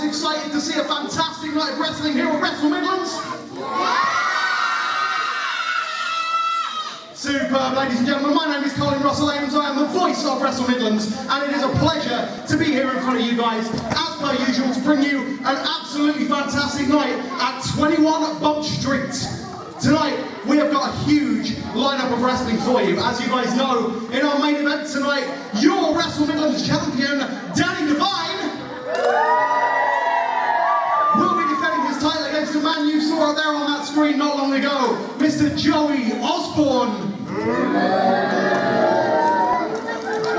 guys excited to see a fantastic night of wrestling here at Wrestle Midlands? Superb, ladies and gentlemen. My name is Colin Russell Ames. I am the voice of Wrestle Midlands, and it is a pleasure to be here in front of you guys, as per usual, to bring you an absolutely fantastic night at 21 Bump Street. Tonight, we have got a huge lineup of wrestling for you. As you guys know, in our main event tonight, your Wrestle Midlands champion, Devine, will be defending his title against a man you saw out there on that screen not long ago, Mr. Ozbourne.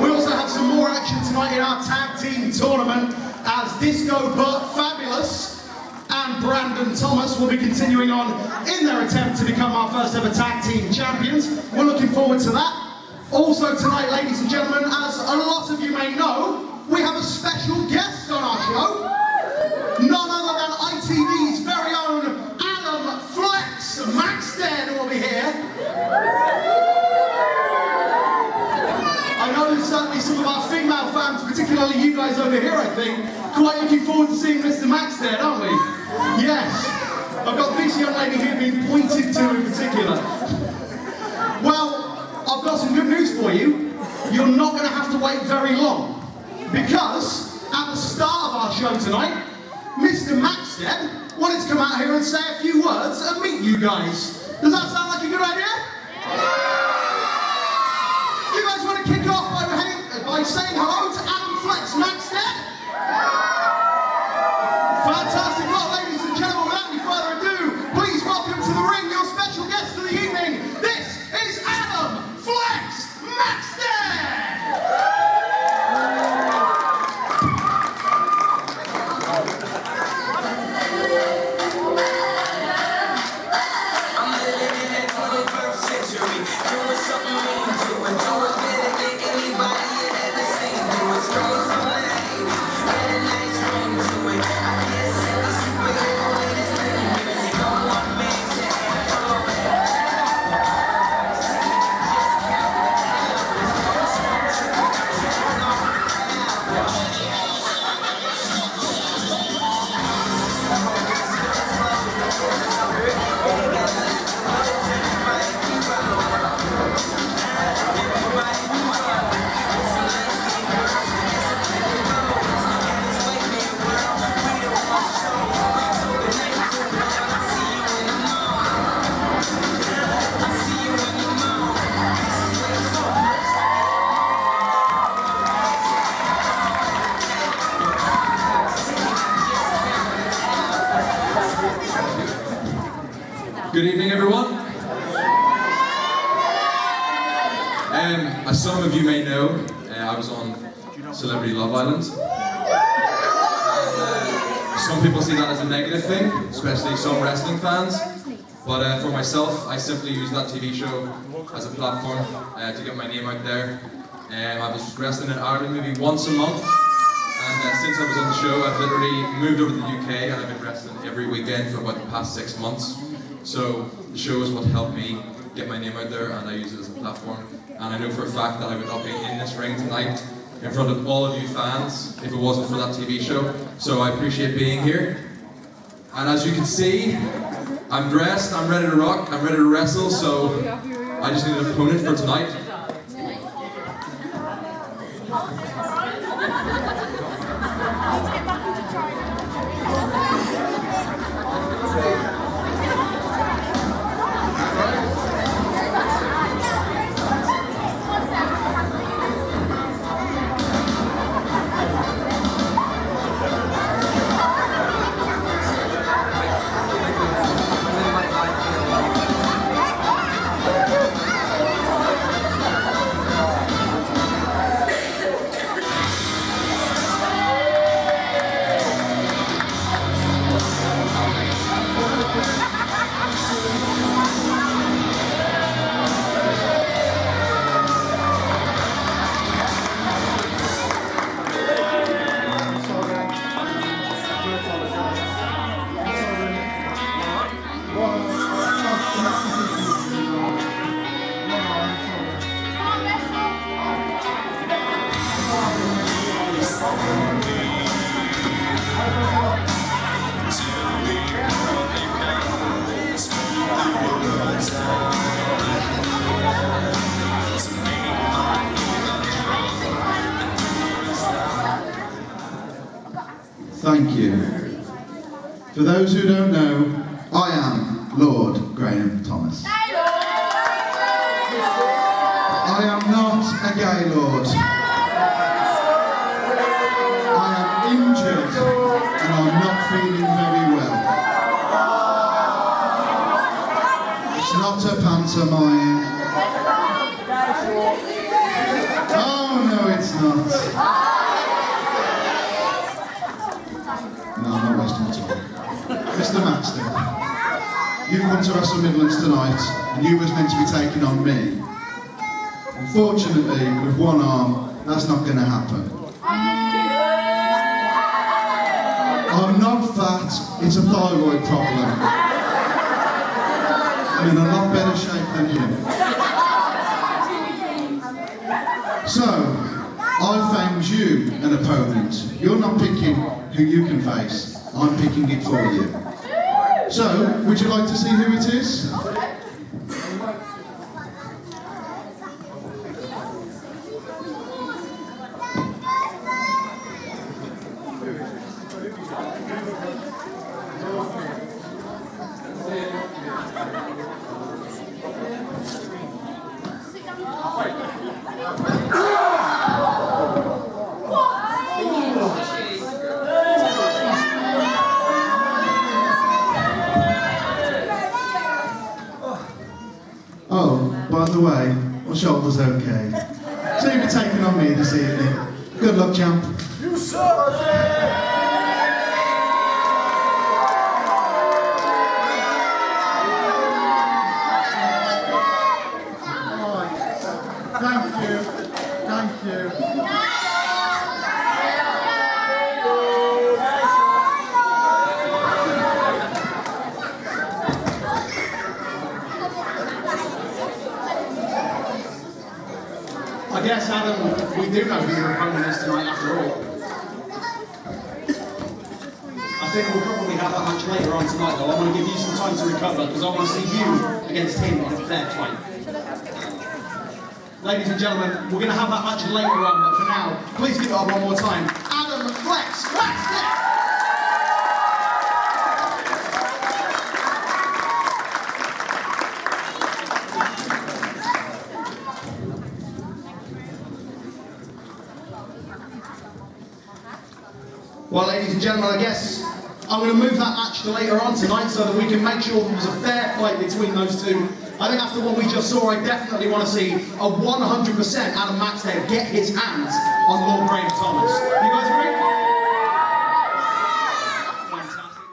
We also have some more action tonight in our tag team tournament, as Disco Bert Fabulous and Brandon Thomas will be continuing on in their attempt to become our first ever tag team champions. We're looking forward to that. Also tonight, ladies and gentlemen, as a lot of you may know, we have a special guest on our show. None other than ITV's very own Adam Flex Maxted will be here. I know there's certainly some of our female fans, particularly you guys over here, I think, quite looking forward to seeing Mr. Maxted, aren't we? Yes. I've got this young lady here being pointed to in particular. Well, I've got some good news for you. You're not going to have to wait very long, because at the start of our show tonight, Mr. Maxted wanted to come out here and say a few words and meet you guys. Does that sound like a good idea? You guys want to kick off by saying hello to Adam Flex Maxted? Fantastic. Well, ladies and gentlemen, without any further ado, please welcome to the ring your special guest of the evening. This is Adam Flex Maxted! Good evening, everyone. As some of you may know, I was on Celebrity Love Island. Some people see that as a negative thing, especially some wrestling fans. But for myself, I simply use that TV show as a platform to get my name out there. I was wrestling in Ireland maybe once a month. And since I was on the show, I've literally moved over to the UK and I've been wrestling every weekend for about the past 6 months. So the show is what helped me get my name out there, and I use it as a platform. And I know for a fact that I would not be in this ring tonight in front of all of you fans if it wasn't for that TV show. So I appreciate being here. And as you can see, I'm dressed, I'm ready to rock, I'm ready to wrestle, so I just need an opponent for tonight. Thank you. For those who don't know, I am Lord Graham Thomas. I am not a gay lord. I am injured and I'm not feeling very well. It's not a pantomime. Oh no, it's not. No, I'm not wasting my time. Mr. Maxted, you've come to Wrestle Midlands tonight and you was meant to be taking on me. Unfortunately, with one arm, that's not going to happen. I'm not fat, it's a thyroid problem. I'm in a lot better shape than you. So, I found you an opponent. You're not picking who you can face, I'm picking it for you. So, would you like to see who it is? Oh, by the way, my shoulder's okay. So you'll be taking on me this evening. Good luck, champ. You saw it! Thank you. Thank you. I guess, Adam, we do know who your opponent is tonight after all. I think we'll probably have that match later on tonight, though. I want to give you some time to recover because I want to see you against him in a fair fight. Ladies and gentlemen, we're going to have that match later on, but for now, please give it up one more time. Adam Flex, Maxted! Well, ladies and gentlemen, I guess I'm going to move that match to later on tonight so that we can make sure there was a fair fight between those two. I think after what we just saw, I definitely want to see a 100% Adam Maxted get his hands on Lord Graham Thomas. You guys agree? Fantastic.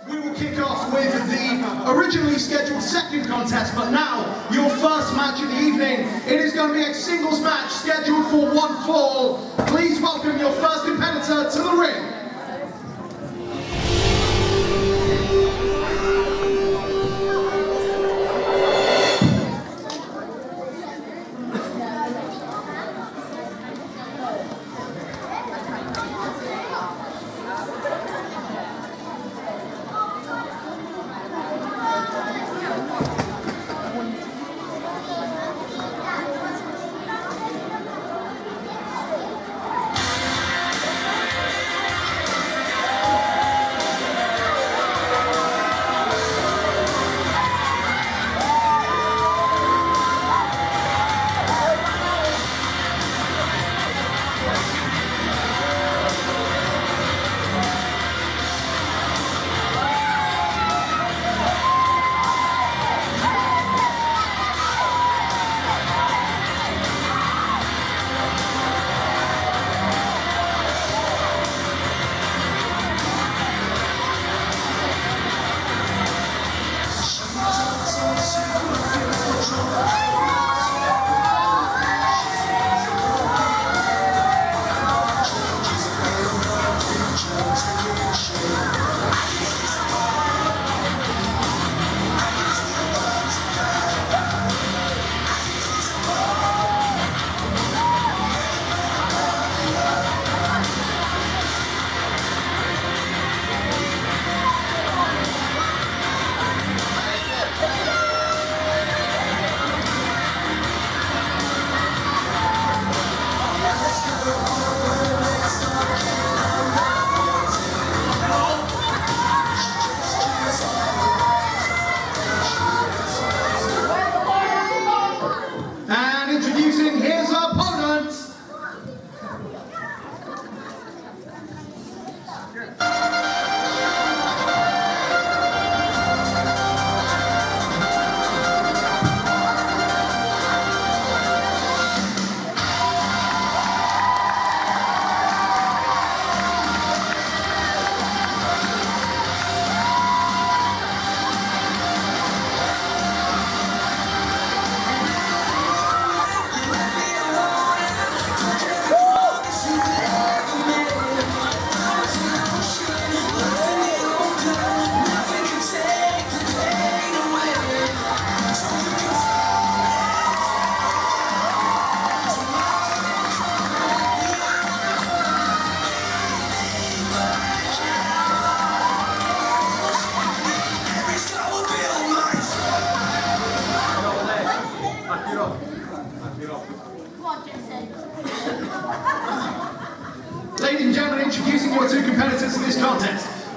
We will kick off with the originally scheduled second contest, but now your first match of the evening. It is going to be a singles match scheduled for one fall. Please welcome your first competitor to the ring.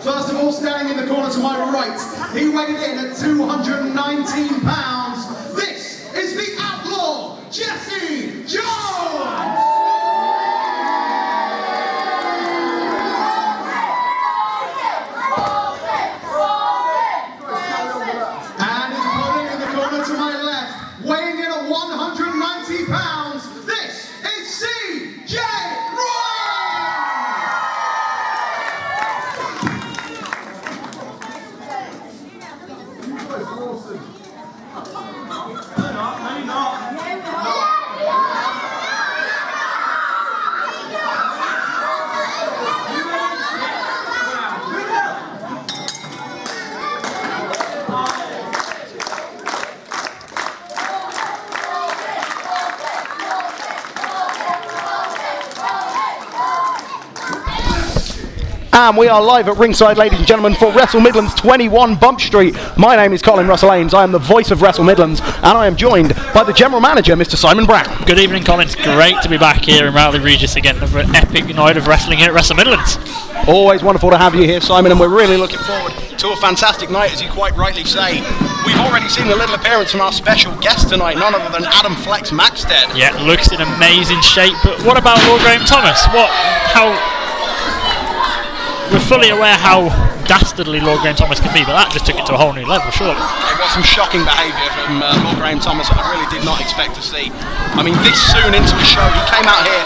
First of all, standing in the corner to my right, he weighed in at 219 pounds. This is the Outlaw, Jesse Jones! And his opponent in the corner to my left, weighing in at 190 pounds. This is CJ And we are live at ringside, ladies and gentlemen, for Wrestle Midlands 21 Bump Street. My name is Colin Russell Ames. I am the voice of Wrestle Midlands, and I am joined by the general manager, Mr. Simon Brown. Good evening, Colin. It's great to be back here in Rowley Regis again for an epic night of wrestling here at Wrestle Midlands. Always wonderful to have you here, Simon, and we're really looking forward to a fantastic night, as you quite rightly say. We've already seen a little appearance from our special guest tonight, none other than Adam Flex Maxted. Yeah, looks in amazing shape, but what about Lord Graham Thomas? We're fully aware how dastardly Lord Graham Thomas can be, but that just took it to a whole new level, surely. It was some shocking behaviour from Lord Graham Thomas that I really did not expect to see. I mean, this soon into the show, he came out here.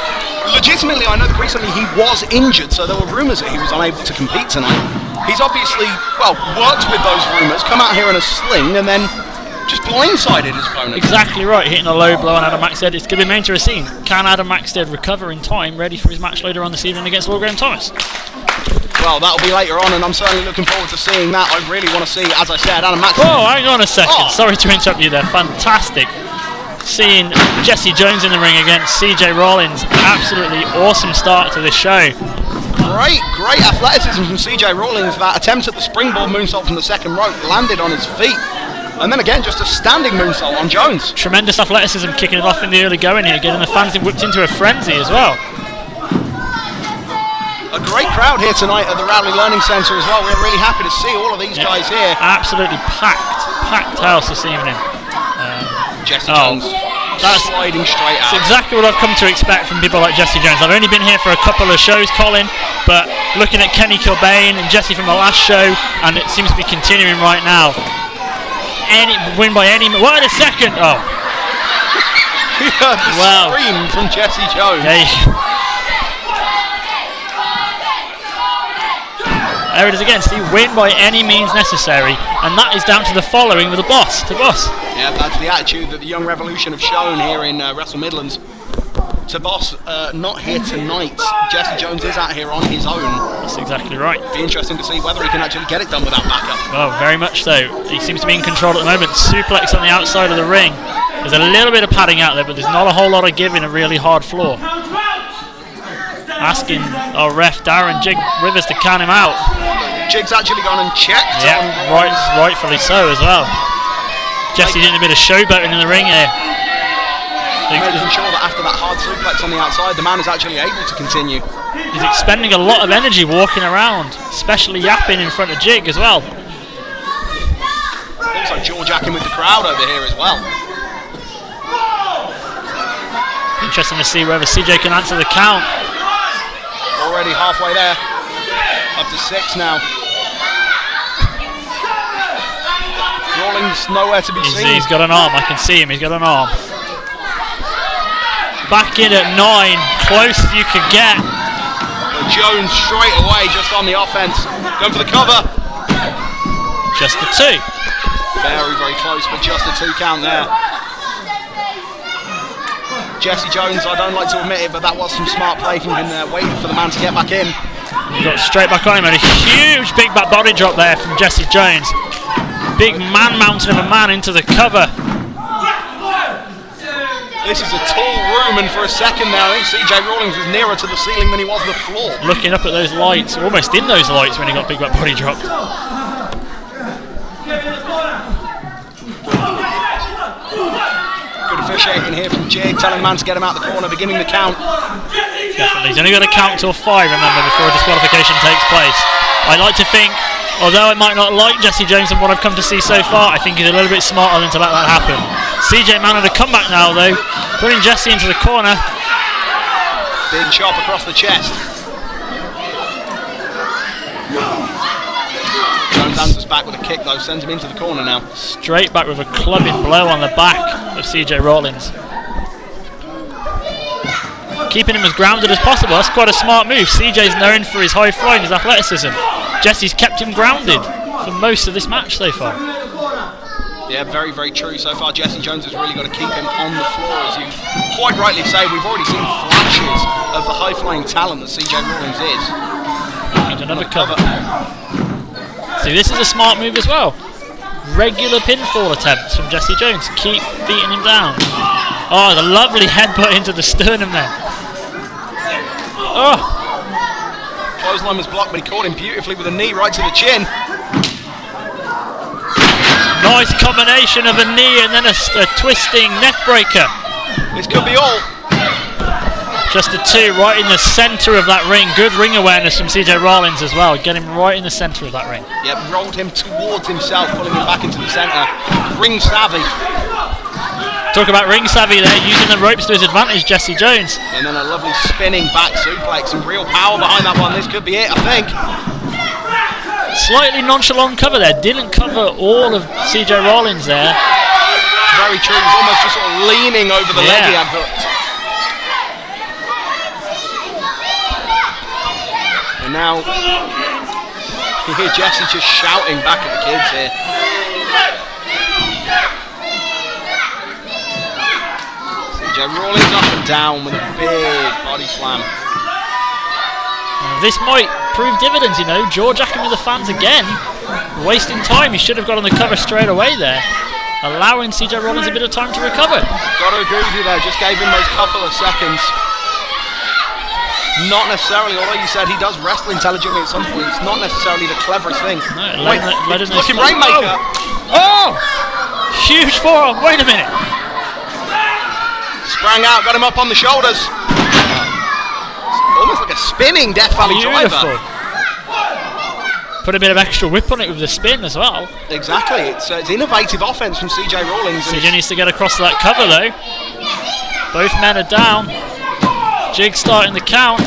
Legitimately, I know that recently he was injured, so there were rumours that he was unable to compete tonight. He's obviously, well, worked with those rumours, come out here in a sling, and then just blindsided his opponent. Exactly right, hitting a low blow on Adam Maxted. It's going to be main to a scene. Can Adam Maxted recover in time, ready for his match later on this evening against Lord Graham Thomas? Well, that'll be later on, and I'm certainly looking forward to seeing that. I really want to see, as I said, Adam Maxted. Oh, hang on a second. Sorry to interrupt you there. Fantastic. Seeing Jesse Jones in the ring against CJ Rawlings. Absolutely awesome start to this show. Great athleticism from CJ Rawlings. That attempt at the springboard moonsault from the second rope landed on his feet. And then again, just a standing moonsault on Jones. Tremendous athleticism kicking it off in the early going here, getting the fans whipped into a frenzy as well. A great crowd here tonight at the Rowley Learning Centre as well. We're really happy to see all of these guys here. Absolutely packed house this evening. Jesse Jones sliding straight out. That's exactly what I've come to expect from people like Jesse Jones. I've only been here for a couple of shows, Colin, but looking at Kenny Kilbane and Jesse from the last show, and it seems to be continuing right now. Win by any... Wait a second! Oh. We heard the scream from Jesse Jones. There it is again, Steve. Win by any means necessary, and that is down to the following with the boss. Yeah, that's the attitude that the Young Revolution have shown here in Wrestle Midlands. To boss, not here tonight. Jesse Jones is out here on his own. That's exactly right. Be interesting to see whether he can actually get it done without backup. Oh, very much so. He seems to be in control at the moment. Suplex on the outside of the ring. There's a little bit of padding out there, but there's not a whole lot of give in a really hard floor. Asking our ref Darren Jig Rivers to count him out. Jig's actually gone and checked. Yeah, rightfully so as well. Jesse doing a bit of showboating in the ring here. Making sure that after that hard suplex on the outside, the man is actually able to continue. He's expending a lot of energy walking around, especially yapping in front of Jig as well. Looks like jaw jacking with the crowd over here as well. Interesting to see whether CJ can answer the count. Already halfway there, up to 6 now. Rawlings nowhere to be seen. He's got an arm, I can see him, he's got an arm. Back in at 9, close as you can get. Jones straight away, just on the offense, going for the cover. Just the 2. Very close, but just a 2 count there. Jesse Jones, I don't like to admit it, but that was some smart play from him there, waiting for the man to get back in. He got straight back on him, and a huge big back body drop there from Jesse Jones. Big man mountain of a man into the cover. This is a tall room, and for a second there, I think CJ Rawlings was nearer to the ceiling than he was the floor. Looking up at those lights, almost in those lights when he got big back body dropped. Good officiating here from Jig, telling man to get him out the corner, beginning the count. Definitely, he's only got to count till 5, remember, before a disqualification takes place. I like to think, although I might not like Jesse Jones and what I've come to see so far, I think he's a little bit smarter than to let that happen. CJ mounted a comeback now though, putting Jesse into the corner. Big chop across the chest. Jones answers back with a kick though, sends him into the corner now. Straight back with a clubbing blow on the back of CJ Rawlings. Keeping him as grounded as possible, that's quite a smart move. CJ's known for his high flying, his athleticism. Jesse's kept him grounded for most of this match so far. Yeah, very, very true. So far, Jesse Jones has really got to keep him on the floor, as you quite rightly say. We've already seen flashes of the high-flying talent that CJ Rawlings is. And another cover. See, this is a smart move as well. Regular pinfall attempts from Jesse Jones. Keep beating him down. Oh, the lovely headbutt into the sternum there. Oh. Clothesline was blocked, but he caught him beautifully with a knee right to the chin. Nice combination of a knee and then a twisting neck breaker. This could be all. Just a two right in the centre of that ring. Good ring awareness from CJ Rawlings as well. Get him right in the centre of that ring. Yep, rolled him towards himself, pulling him back into the centre. Ring savvy. Talk about ring savvy there, using the ropes to his advantage, Jesse Jones. And then a lovely spinning back suplex. Some real power behind that one. This could be it, I think. Slightly nonchalant cover there. Didn't cover all of CJ Rawlings there. Very true. He was almost just sort of leaning over the leg he had hooked. And now you hear Jesse just shouting back at the kids here. CJ Rawlings up and down with a big body slam. This might prove dividends, you know. Jaw-jacking with the fans again. Wasting time. He should have got on the cover straight away there. Allowing CJ Rawlings a bit of time to recover. Got to agree with you there. Just gave him those couple of seconds. Not necessarily, although you said he does wrestle intelligently at some points, not necessarily the cleverest thing. No, looking Rainmaker. Oh! Huge forearm. Wait a minute. Sprang out, got him up on the shoulders. Almost like a spinning Death Valley driver. Put a bit of extra whip on it with the spin as well. Exactly, it's innovative offense from CJ Rawlings. CJ needs to get across that cover though. Both men are down. Jig starting the count.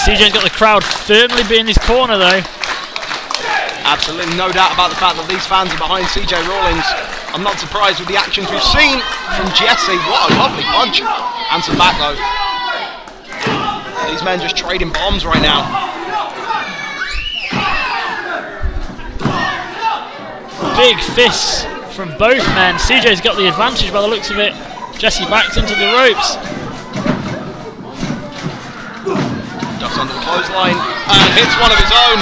CJ's got the crowd firmly in his corner though. Absolutely no doubt about the fact that these fans are behind CJ Rawlings. I'm not surprised with the actions we've seen from Jesse. What a lovely punch. Answer back though. These men just trading bombs right now. Big fists from both men. CJ's got the advantage by the looks of it. Jesse backs into the ropes. Ducks under the clothesline and hits one of his own.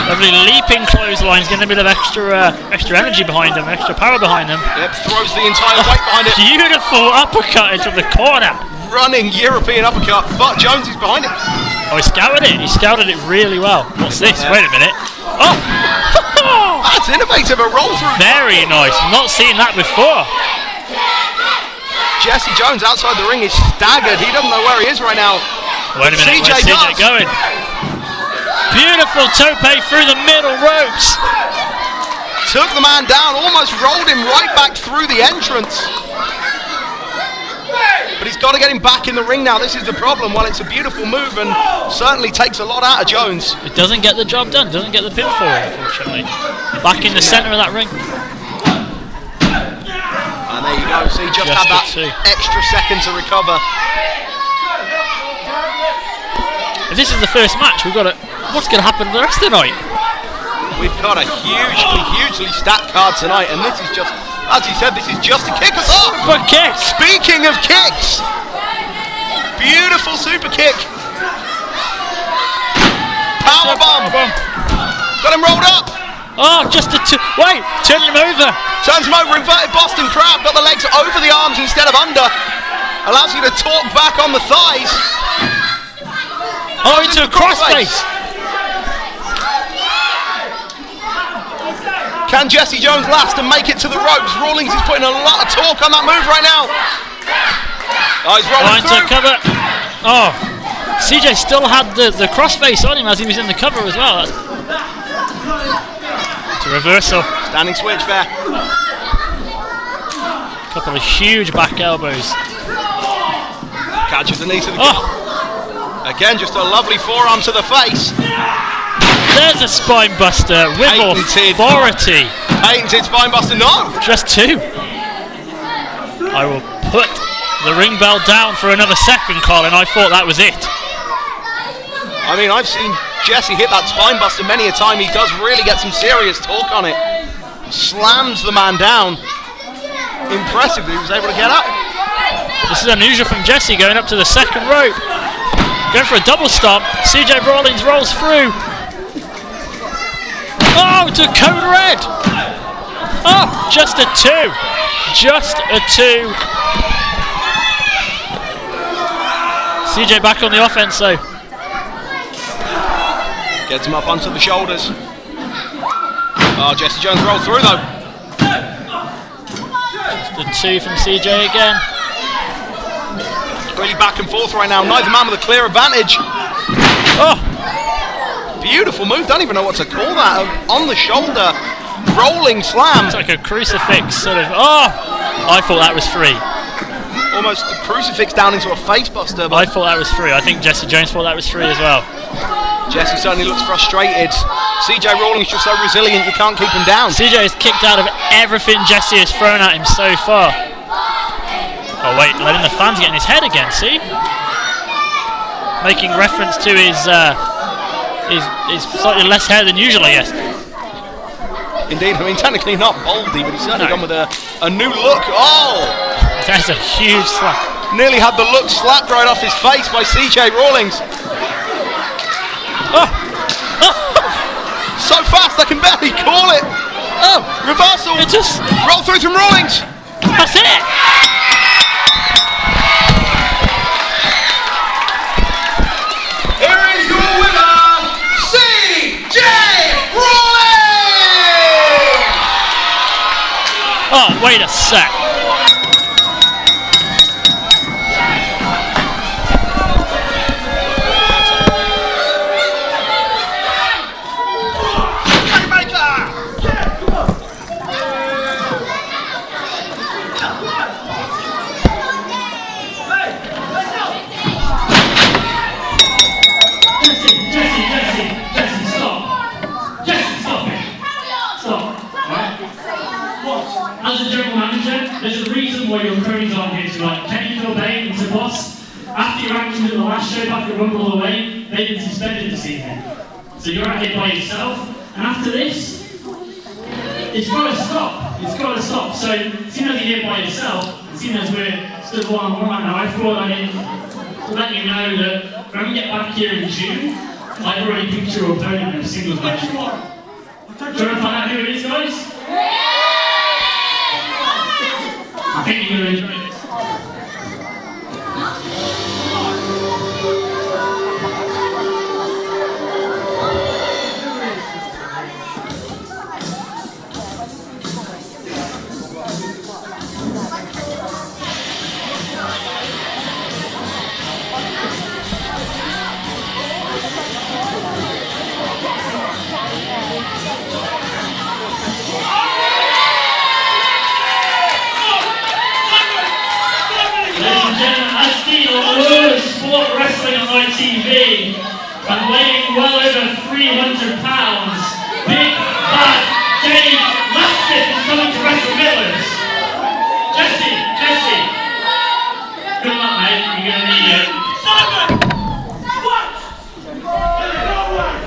Lovely leaping clotheslines, getting a bit of extra energy behind them, extra power behind them. Yep, throws the entire weight behind it. Beautiful uppercut into the corner. Running European uppercut, but Jones is behind it. Oh, he scouted it. He scouted it really well. What's this? Wait a minute. Oh! That's innovative, a roll through. Very nice. Not seen that before. Jesse Jones outside the ring is staggered. He doesn't know where he is right now. Wait a minute. Where's CJ going? Beautiful tope through the middle ropes. Took the man down, almost rolled him right back through the entrance. But he's got to get him back in the ring now. This is the problem. Well, it's a beautiful move and certainly takes a lot out of Jones. It doesn't get the job done. Doesn't get the pinfall, unfortunately. Back in the centre of that ring. And there you go. See, just had that extra second to recover. If this is the first match, we've got to... What's going to happen the rest of the night? We've got a hugely stacked card tonight, and this is just, as you said, this is just to kick us off. Super kick. Speaking of kicks, beautiful super kick. Powerbomb. Got him rolled up. Oh, just a wait, turn him over. Turns him over, inverted Boston Crab, got the legs over the arms instead of under. Allows you to talk back on the thighs. Oh, into a crossface. Can Jesse Jones last and make it to the ropes? Rawlings is putting a lot of torque on that move right now. Oh, he's rolling through. Cover. Oh, CJ still had the crossface on him as he was in the cover as well. It's a reversal. Standing switch there. Couple of huge back elbows. Catches the knee to the gut. Again, just a lovely forearm to the face. There's a spine buster with authority. Patented spine buster, no! Just 2. I will put the ring bell down for another second, Colin. I thought that was it. I mean, I've seen Jesse hit that spine buster many a time. He does really get some serious torque on it. Slams the man down. Impressive that he was able to get up. This is unusual from Jesse, going up to the second rope. Going for a double stomp. CJ Rawlings rolls through. Oh, to code red. Oh, just a 2. Just a 2. CJ back on the offense though. Gets him up onto the shoulders. Oh, Jesse Jones rolls through though. The 2 from CJ again. Really back and forth right now. Neither man with a clear advantage. Oh! Beautiful move. Don't even know what to call that. On the shoulder. Rolling slam. It's like a crucifix sort of. Oh! I thought that was free. Almost a crucifix down into a face buster. I thought that was free. I think Jesse Jones thought that was free as well. Jesse certainly looks frustrated. CJ Rawlings just so resilient, you can't keep him down. CJ is kicked out of everything Jesse has thrown at him so far. Oh wait, letting the fans get in his head again, see? Making reference to his slightly less hair than usual, I guess. Indeed, I mean technically not baldy, but he's certainly gone with a new look. Oh! That's a huge slap. Nearly had the look slapped right off his face by CJ Rawlings. Oh! So fast I can barely call it. Oh! Reversal. It just roll through from Rawlings. That's it. Here is your winner, CJ Rawlings. Oh, wait a sec. There's a reason why your cronies aren't here tonight. Kenny Cobain is the boss. After your actions at the last show back at Rumble Away, they've been suspended this evening. So you're out here by yourself, and after this, it's got to stop. It's got to stop. So, seeing as you're here by yourself, seeing as we're still one-on-one right now, I thought I'd let you know that when we get back here in June, I've already picked your opponent in a singles match. Do you want to find out who it is, guys? I think you're going to enjoy this. Sport wrestling on my TV and weighing well over 300 pounds, big bad Dave Maxted is coming to Wrestle Midlands. Jesse, good luck mate, you're going to need it. Simon! What? No one!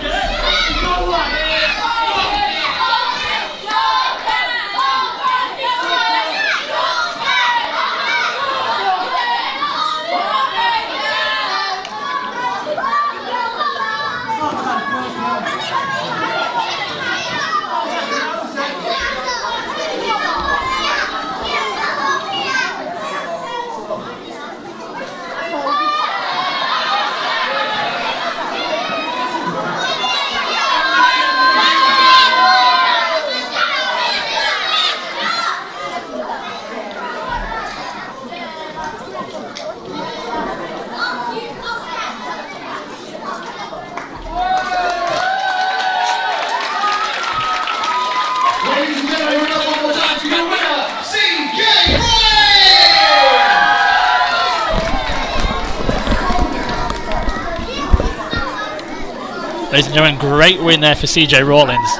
Ladies and gentlemen, great win there for CJ Rawlings.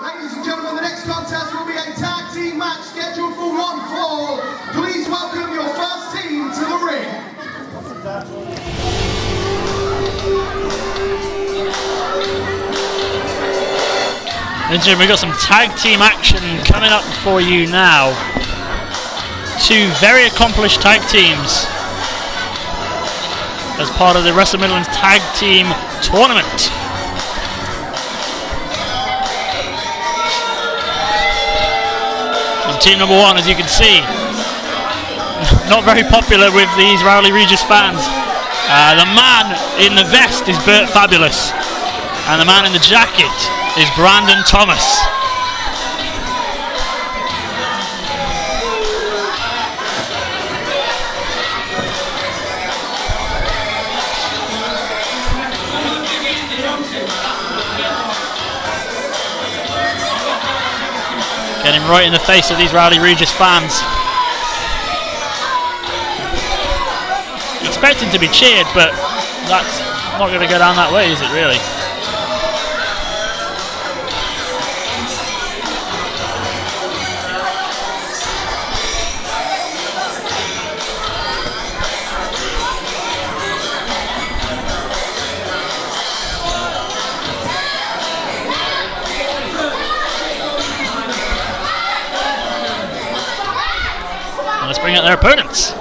Ladies and gentlemen, the next contest will be a tag team match scheduled for 1 fall. Please welcome your first team to the ring. Ladies and gentlemen, we've got some tag team action coming up for you now. Two very accomplished tag teams as part of the Wrestle Midlands Tag Team Tournament. And team number one, as you can see, not very popular with these Rowley Regis fans. The man in the vest is Bert Fabulous, and the man in the jacket is Brandon Thomas. Getting right in the face of these Rowley Regis fans. Expecting to be cheered, but that's not going to go down that way, is it really? Let's bring out their opponents.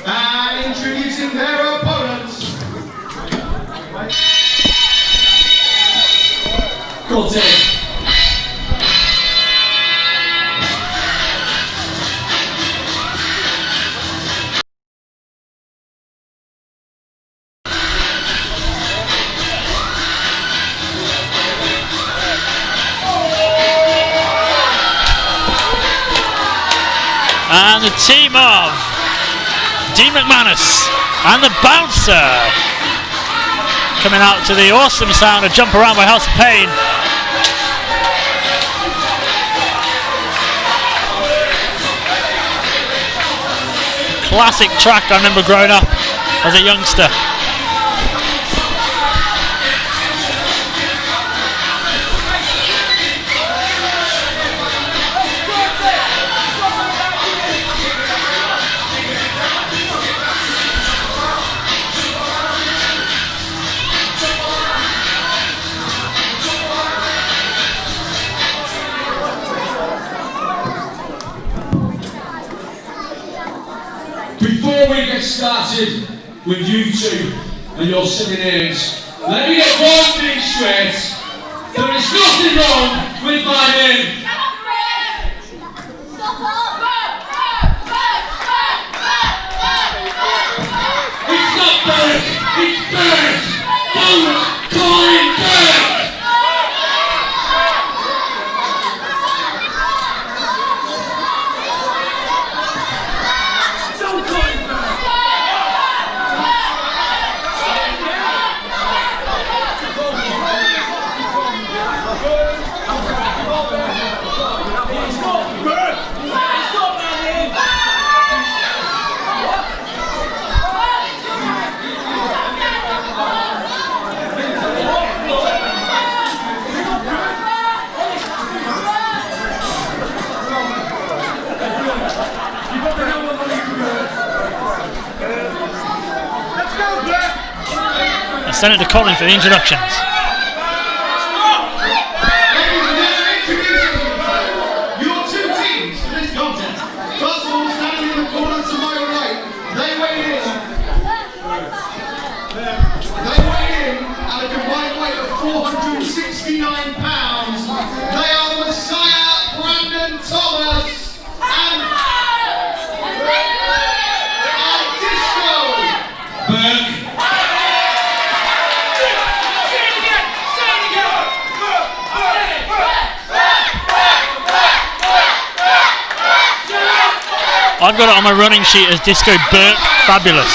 And introducing their opponents. Go team. And the team of Dean MacManus and the Bouncer coming out to the awesome sound of Jump Around by House of Pain. Classic track I remember growing up as a youngster. Before we get started with you two and your singing ears, let me get one thing straight. There is nothing wrong with my name. It's not Bert, it's Bert. Don't call him Bert. Send it to Colin for the introductions. Your two teams for this contest. First of all, standing in the corner to my right, they weighed in at a combined weight of £469. They are the Messiah, Brandon Thomas, and Disco. Bert. I've got it on my running sheet as Disco Bert Fabulous.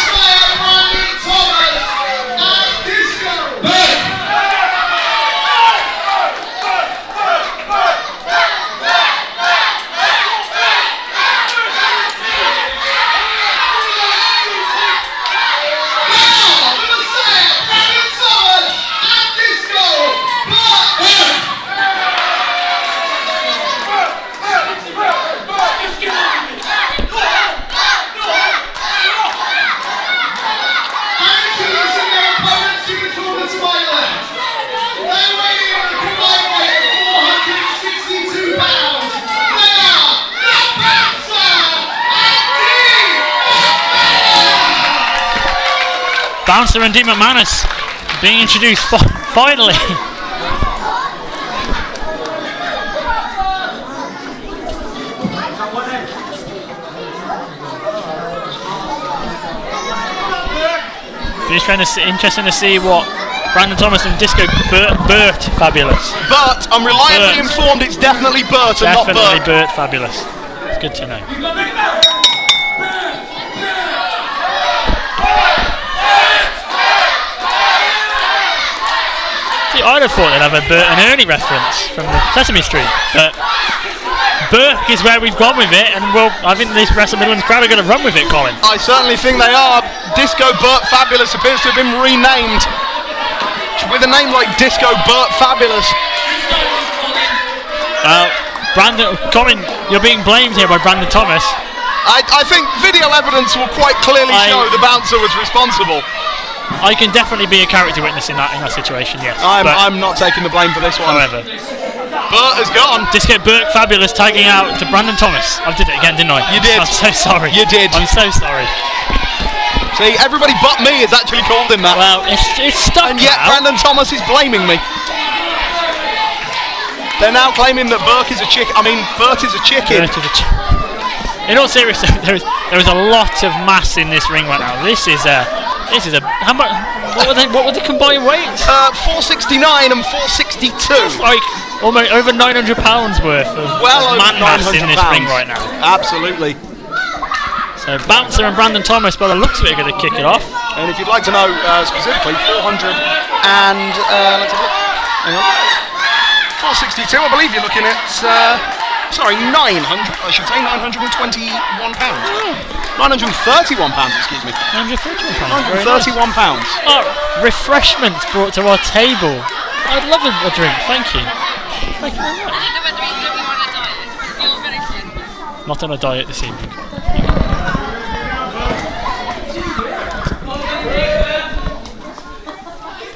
Bouncer and MacManus being introduced finally. Interesting to see what Brandon Thomas and Disco Bert Fabulous. But I'm reliably informed it's definitely Bert and not Bert. Definitely Bert Fabulous. It's good to know. See, I'd have thought they'd have a Bert and Ernie reference from the Sesame Street, but Burke is where we've gone with it, and I think this Wrestle Midlands crowd are going to run with it, Colin. I certainly think they are. Disco Bert Fabulous appears to have been renamed with a name like Disco Bert Fabulous. Colin, you're being blamed here by Brandon Thomas. I think video evidence will quite clearly show the bouncer was responsible. I can definitely be a character witness in that situation, yes. I'm not taking the blame for this one. However, Bert has gone. Disco Bert Fabulous tagging out to Brandon Thomas. I did it again, didn't I? You did. I'm so sorry. You did. I'm so sorry. See, everybody but me has actually called him that. Well, it's stuck. And yet Brandon Thomas is blaming me. They're now claiming that Bert is a chicken. Bert is a chicken. In all seriousness, there is a lot of mass in this ring right now. This is a how much? What were the combined weights? 469 and 462. Like almost over £900 worth of man mass in this ring right now. Absolutely. So Bouncer and Brandon Thomas, by the looks of it, are going to kick it off. And if you'd like to know specifically, 400 and let's have a look. Hang on. 462. I believe you're looking at. 900. I should say 921 pounds. 931 pounds. Excuse me. 931 pounds. Oh, refreshments brought to our table. I'd love a drink. Thank you. Thank you very much. Not on a diet this evening.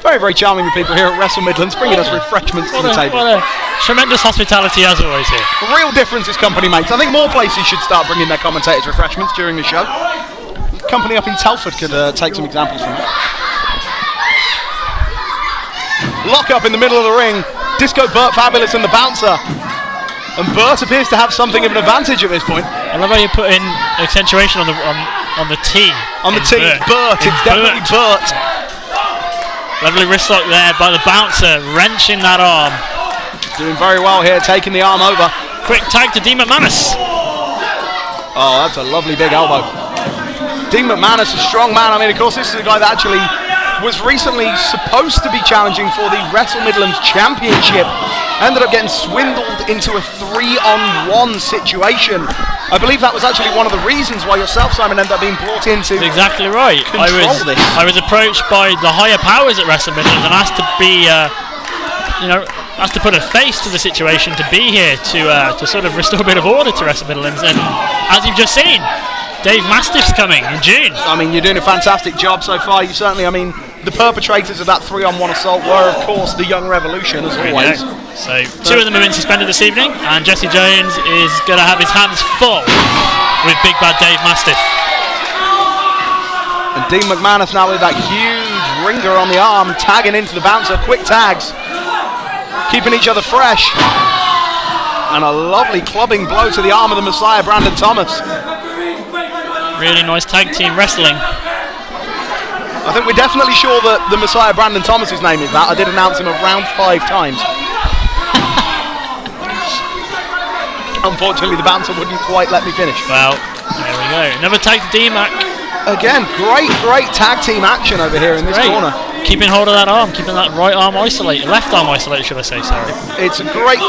Very, very charming people here at Wrestle Midlands, bringing us refreshments to the table. What a tremendous hospitality as always here. A real difference this company makes. I think more places should start bringing their commentators refreshments during the show. Company up in Telford could take some examples from that. Lock up in the middle of the ring. Disco Bert Fabulous and the Bouncer. And Bert appears to have something of an advantage at this point. I love how you put in accentuation on the T. On the T, Bert. It's definitely Bert. Lovely wrist lock there by the Bouncer, wrenching that arm. Doing very well here, taking the arm over. Quick tag to MacManus. Oh, that's a lovely big elbow. MacManus, a strong man. Of course, this is a guy that actually was recently supposed to be challenging for the Wrestle Midlands Championship. Ended up getting swindled into a 3-on-1 situation. I believe that was actually one of the reasons why yourself, Simon, ended up being brought in to. That's exactly right. I was approached by the higher powers at Wrestle Midlands and asked to be, asked to put a face to the situation, to be here to sort of restore a bit of order to Wrestle Midlands. And as you've just seen, Dave Mastiff's coming in June. You're doing a fantastic job so far. You certainly, the perpetrators of that 3-on-1 assault were, of course, the Young Revolution, as always. So, two of them have been suspended this evening, and Jesse Jones is going to have his hands full with Big Bad Dave Mastiff. And MacManus now with that huge ringer on the arm, tagging into the Bouncer. Quick tags. keeping each other fresh. And a lovely clubbing blow to the arm of the Messiah, Brandon Thomas. Really nice tag team wrestling. I think we're definitely sure that the Messiah, Brandon Thomas's name is that. I did announce him around 5 times. Unfortunately, the bouncer wouldn't quite let me finish. Well, there we go. Another tag to D-Mac. Again, great tag team action over here in this corner. Keeping hold of that arm, keeping that right arm isolated, left arm isolated, should I say, sorry. It's a great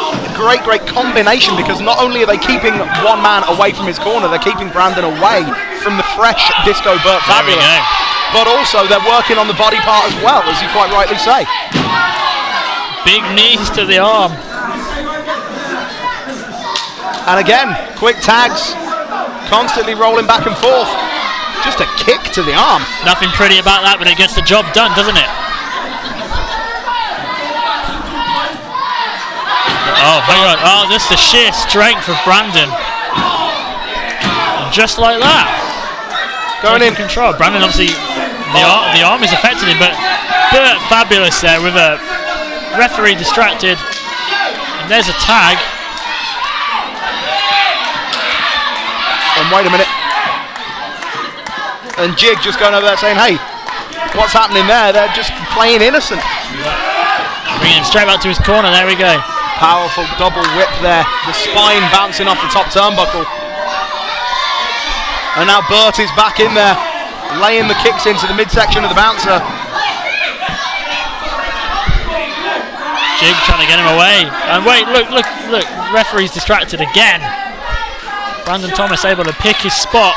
combination, because not only are they keeping one man away from his corner, they're keeping Brandon away from the fresh Disco Bert Fabulous. But also they're working on the body part as well, as you quite rightly say. Big knees to the arm. And again, quick tags, constantly rolling back and forth. Just a kick to the arm. Nothing pretty about that, but it gets the job done, doesn't it? Oh, hang on. Oh, this is the sheer strength of Brandon. And just like that. Going in control. Brandon, obviously, the arm is affecting him, but Bert Fabulous there with a referee distracted. And there's a tag. And wait a minute. And Jig just going over there saying, hey, what's happening there? They're just playing innocent. Bringing him straight back to his corner, there we go. Powerful double whip there. The spine bouncing off the top turnbuckle. And now Bert is back in there, laying the kicks into the midsection of the bouncer. Jig trying to get him away. And wait, look, referee's distracted again. Brandon Thomas able to pick his spot.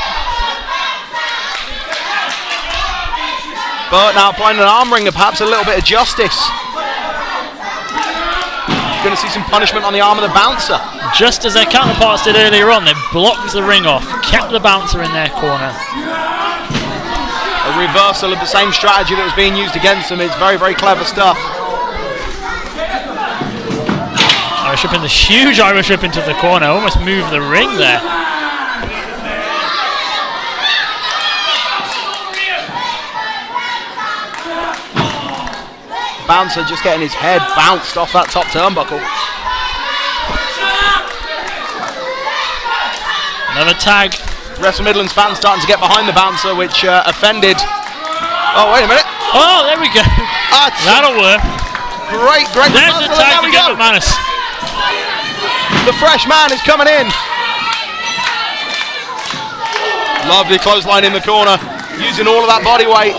Bert now applying an arm wringer, perhaps a little bit of justice. Going to see some punishment on the arm of the bouncer. Just as their counterparts did earlier on, they blocked the ring off, kept the bouncer in their corner. A reversal of the same strategy that was being used against them. It's very clever stuff. Irish whip in, the huge Irish whip into the corner, almost moved the ring there. Bouncer just getting his head bounced off that top turnbuckle. Another tag. Wrestle Midlands fans starting to get behind the bouncer, which offended. Oh, wait a minute. Oh, there we go. That'll work. Great. There's the tag to get MacManus. The fresh man is coming in. Lovely clothesline in the corner, using all of that body weight.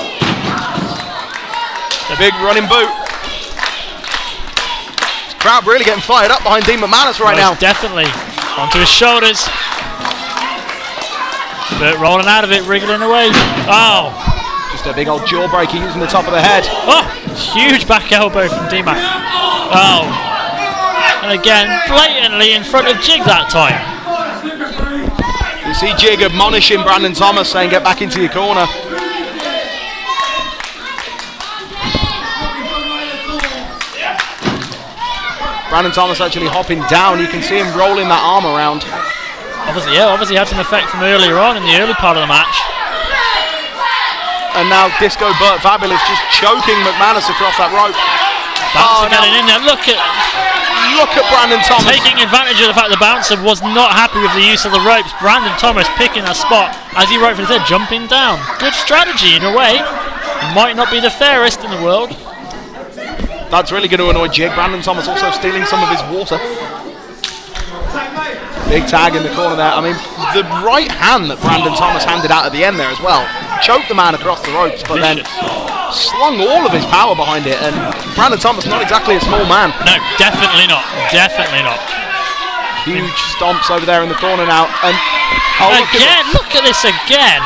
A big running boot. Crowd really getting fired up behind Dean MacManus right now. Definitely. Onto his shoulders. Bert rolling out of it, wriggling away. Oh. Just a big old jawbreaker using the top of the head. Oh, huge back elbow from D-Mac. Oh. And again, blatantly in front of Jig that time. You see Jig admonishing Brandon Thomas, saying get back into your corner. Brandon Thomas actually hopping down. You can see him rolling that arm around. Obviously had some effect from earlier on in the early part of the match. And now Disco Bert Fabulous just choking MacManus across that rope. Bouncer getting in there. Look at Brandon Thomas. Taking advantage of the fact the bouncer was not happy with the use of the ropes. Brandon Thomas picking that spot, as he rightfully said, jumping down. Good strategy in a way. It might not be the fairest in the world. That's really going to annoy Jig. Brandon Thomas also stealing some of his water. Big tag in the corner there. I mean, the right hand that Brandon Thomas handed out at the end there as well. Choked the man across the ropes, but then slung all of his power behind it. And Brandon Thomas, not exactly a small man. No, definitely not. Definitely not. Huge stomps over there in the corner now. And look at this again.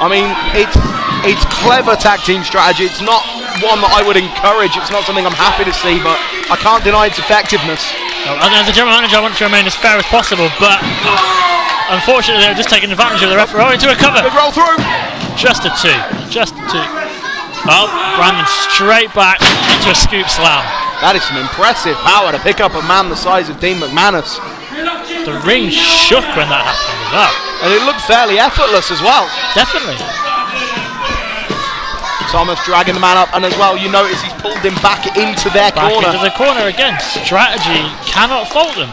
I mean, it's clever tag team strategy. It's not one that I would encourage. It's not something I'm happy to see, but I can't deny its effectiveness. As a general manager, I want to remain as fair as possible, but unfortunately, they're just taking advantage of the referee. Oh, into a cover. Good roll through. Just a two. Oh, Brandon straight back into a scoop slam. That is some impressive power to pick up a man the size of Dean MacManus. The ring shook when that happened as well. And it looked fairly effortless as well. Definitely. Thomas dragging the man up, and as well, you notice he's pulled him back into their Back corner. into the corner again. Strategy cannot fault them.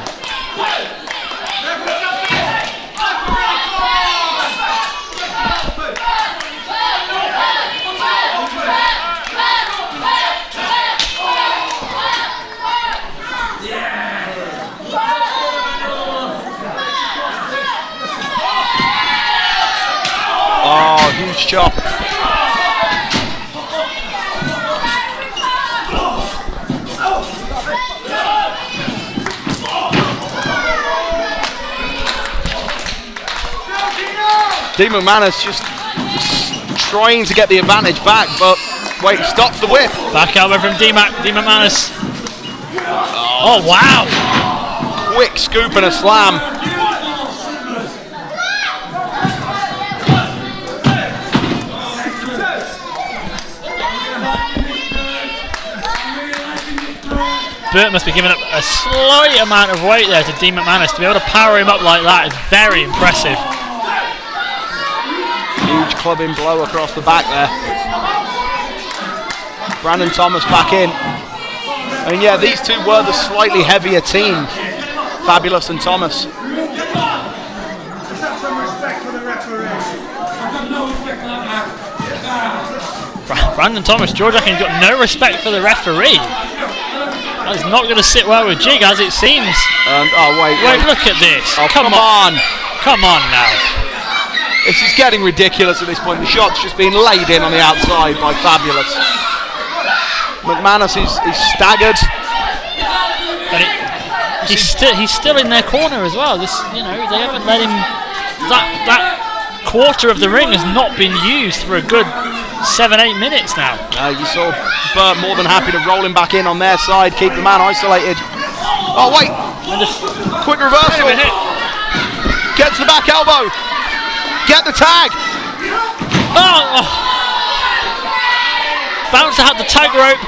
Oh, huge chop. MacManus just trying to get the advantage back, but wait, stops the whip. Back elbow from MacManus. Oh, wow. Quick scoop and a slam. Bert must be giving up a slight amount of weight there to MacManus. To be able to power him up like that is very impressive. Huge clubbing blow across the back there. Brandon Thomas back in. I mean, yeah, these two were the slightly heavier team, Fabulous and Thomas. Brandon Thomas, George Akin's got no respect for the referee. That's not going to sit well with Jig, as it seems. Oh, wait, look at this. Oh, come on. Come on now. This is getting ridiculous at this point. The shot's just being laid in on the outside by Fabulous. MacManus is staggered. But he's still in their corner as well. This, you know, they haven't let him. That quarter of the ring has not been used for a good 7-8 minutes now. You saw Bert more than happy to roll him back in on their side, keep the man isolated. Oh wait, quick reversal. Gets the back elbow. Get the tag. Oh. Bouncer had the tag rope.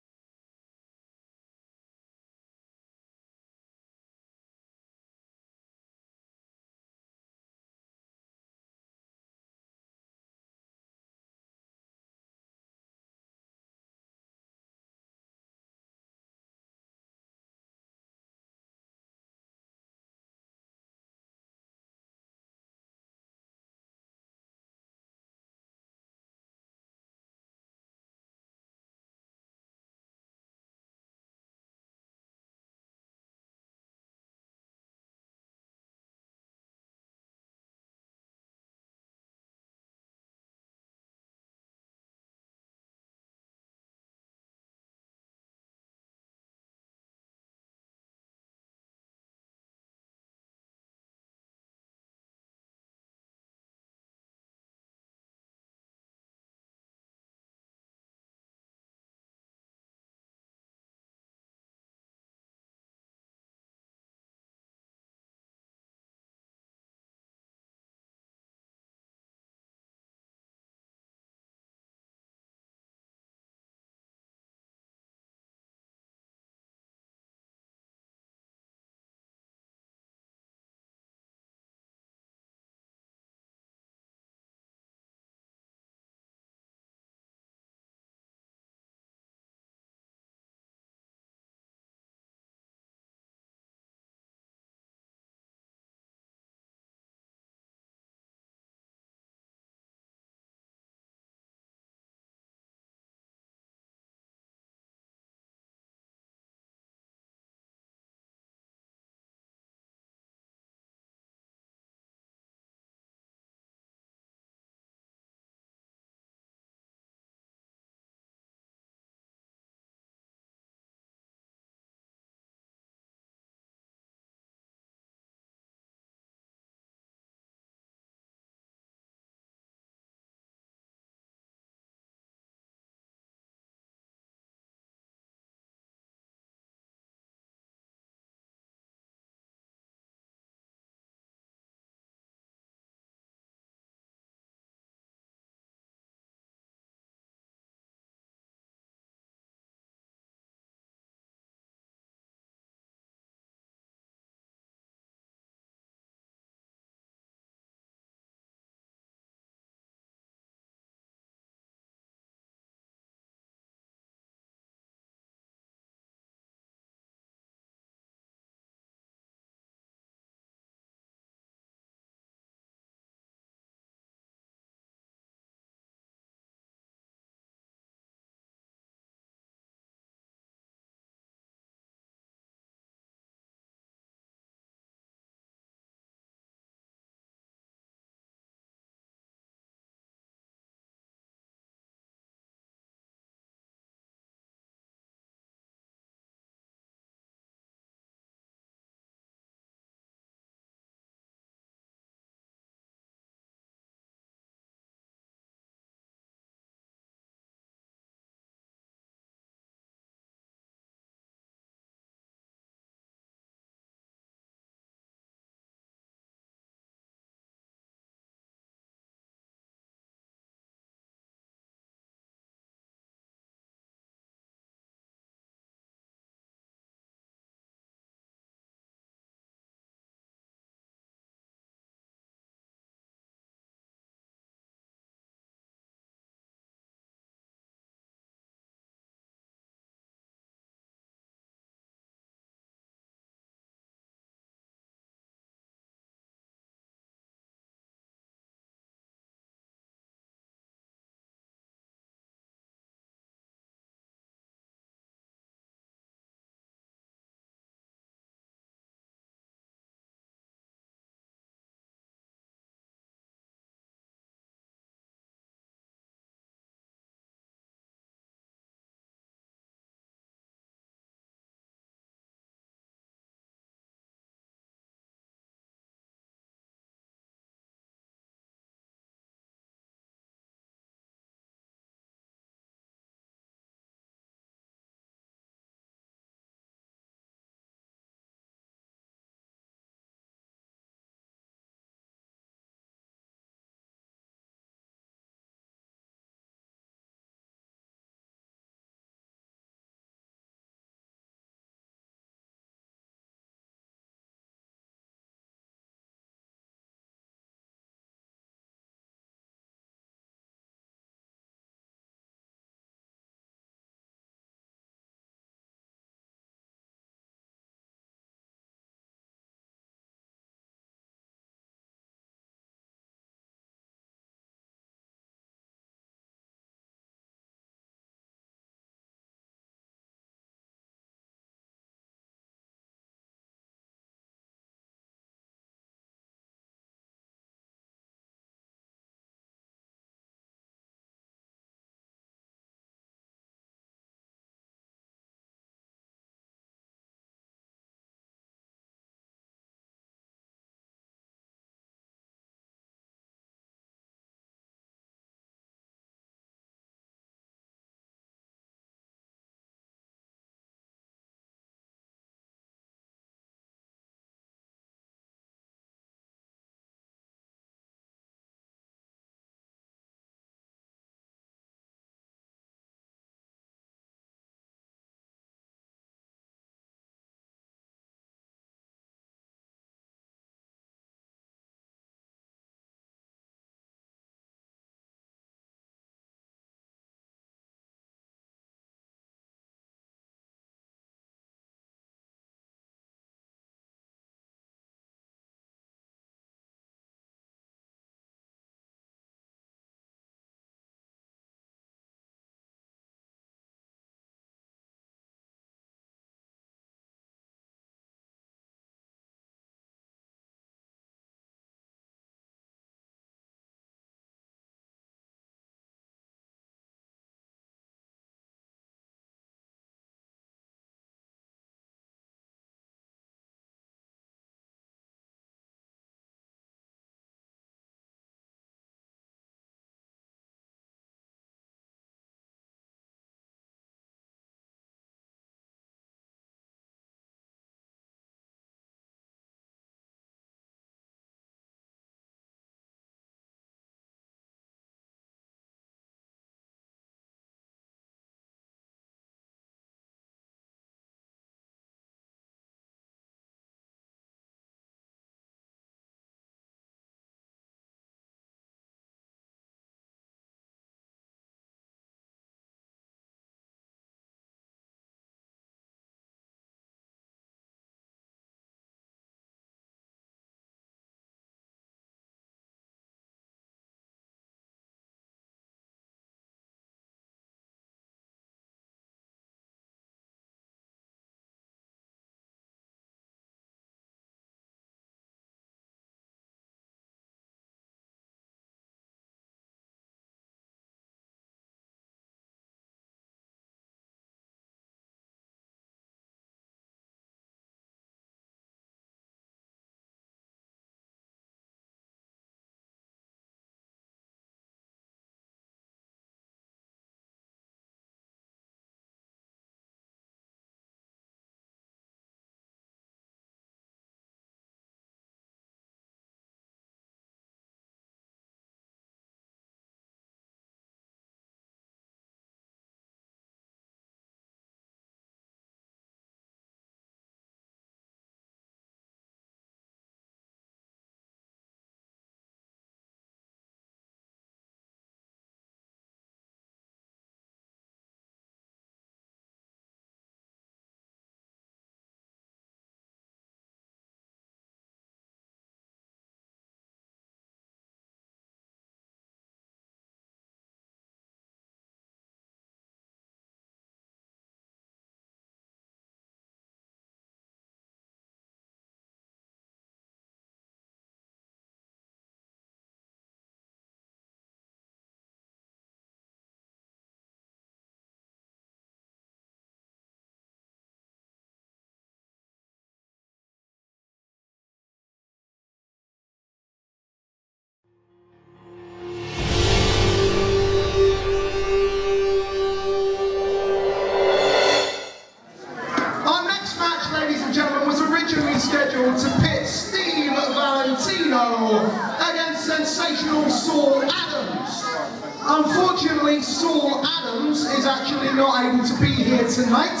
Unfortunately, Saul Adams is actually not able to be here tonight.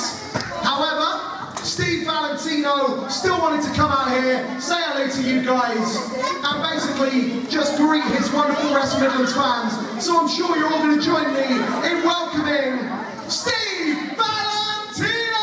However, Steve Valentino still wanted to come out here, say hello to you guys, and basically just greet his wonderful Wrestle Midlands fans. So I'm sure you're all going to join me in welcoming Steve Valentino!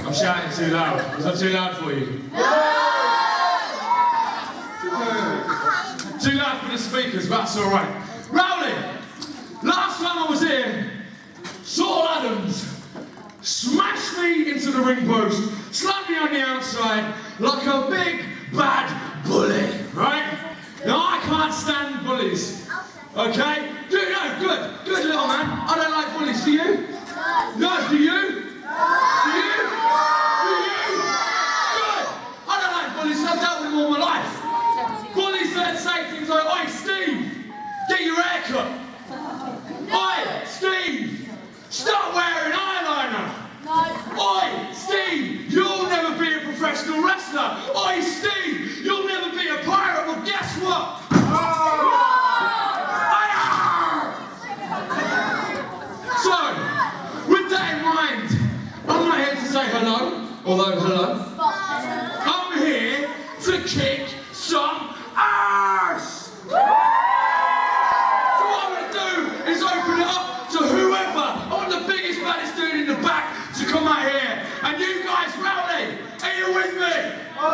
I'm shouting too loud. Was that too loud for you? Too loud for the speakers, but that's alright. Rowley! Last time I was here, Saul Adams smashed me into the ring post, slapped me on the outside like a big bad bully, right? Now I can't stand bullies, okay? Good little man. I don't like bullies, do you? No, do you? Do you? Good! I don't like bullies, I've dealt with them all my life. Bullies that say things like, "Oi, Steve, get your hair cut." "Oi, Steve, stop wearing eyeliner." "Oi, Steve, you'll never be a professional wrestler." "Oi, Steve, you'll never be a pirate." Well, guess what? So, with that in mind, I'm not here to say hello, although hello. I'm here to kick some ass! So what I'm going to do is open it up to whoever. I want the biggest, baddest dude in the back to come out here. And you guys, Rowley, are you with me? I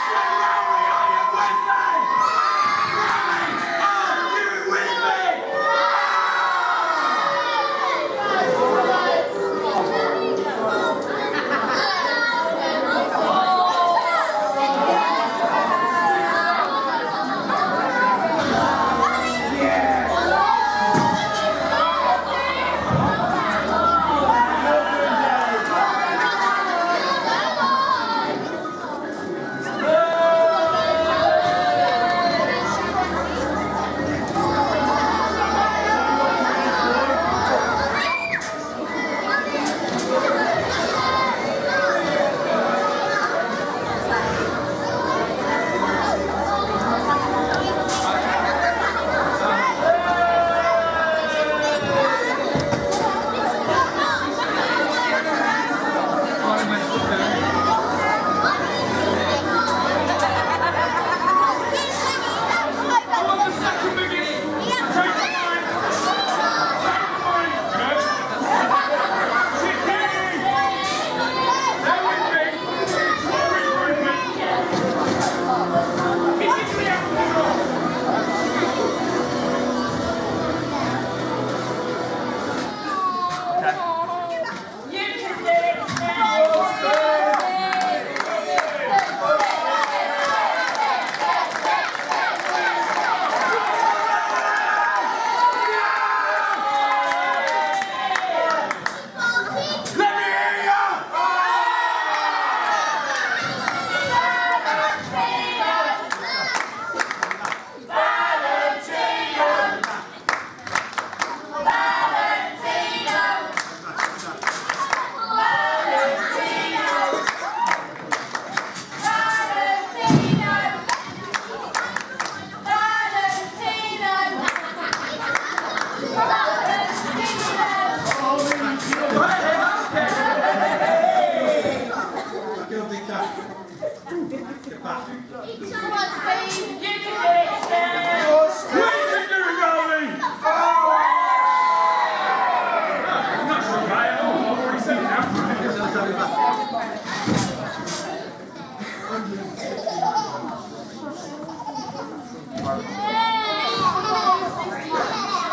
said, Rowley, are you with me? Rowley, are you with me?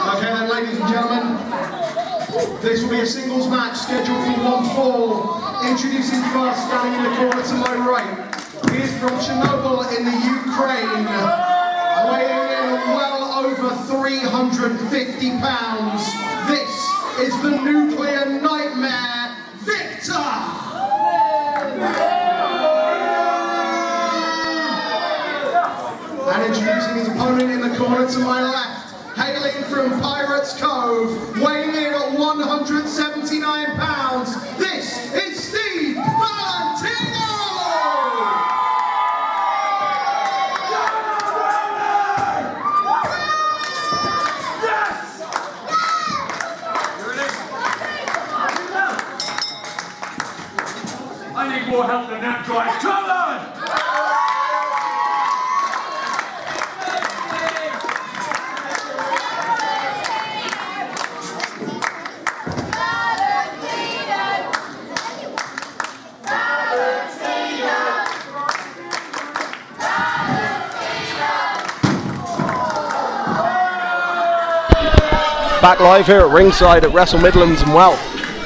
Okay then, ladies and gentlemen, this will be a singles match scheduled for 1 fall. Introducing first, standing in the corner to my right, he is from Chernobyl in the Ukraine, weighing in well over 350 pounds. This is the nuclear nightmare, Viktor! And introducing his opponent in the corner to my left, hailing from Pirates Cove, weighing in at 179 pounds, this is Steve Valentino! I need more help than that, guys. Come on! Back live here at ringside at Wrestle Midlands, and well,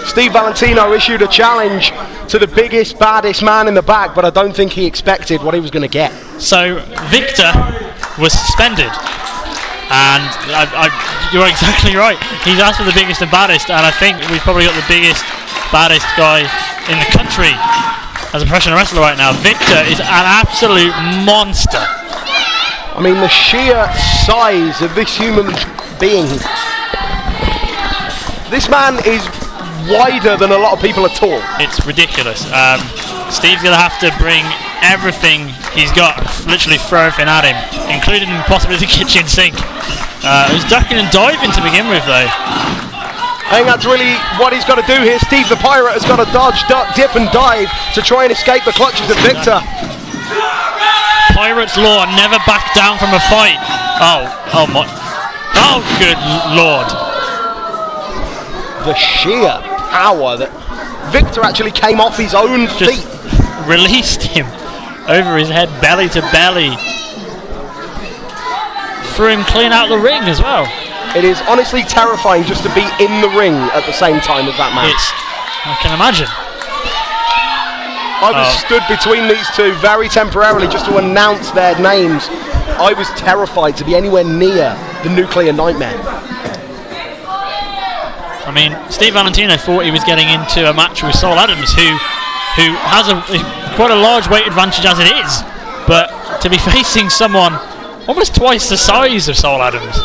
Steve Valentino issued a challenge to the biggest, baddest man in the back, but I don't think he expected what he was going to get. So Viktor was suspended, and you're exactly right. He's asked for the biggest and baddest, and I think we've probably got the biggest, baddest guy in the country as a professional wrestler right now. Viktor is an absolute monster. I mean, the sheer size of this human being. This man is wider than a lot of people are tall. It's ridiculous. Steve's going to have to bring everything he's got, literally throw everything at him, including possibly the kitchen sink. He was ducking and diving to begin with, though. I think that's really what he's got to do here. Steve the Pirate has got to dodge, duck, dip and dive to try and escape the clutches of Viktor. Pirate's law, never back down from a fight. Oh my. Oh, good lord. The sheer power that Viktor actually came off his own feet. Released him over his head, belly to belly. Threw him clean out of the ring as well. It is honestly terrifying just to be in the ring at the same time as that match. I can imagine. I was stood between these two very temporarily just to announce their names. I was terrified to be anywhere near the nuclear nightmare. I mean, Steve Valentino thought he was getting into a match with Saul Adams, who has quite a large weight advantage as it is, but to be facing someone almost twice the size of Saul Adams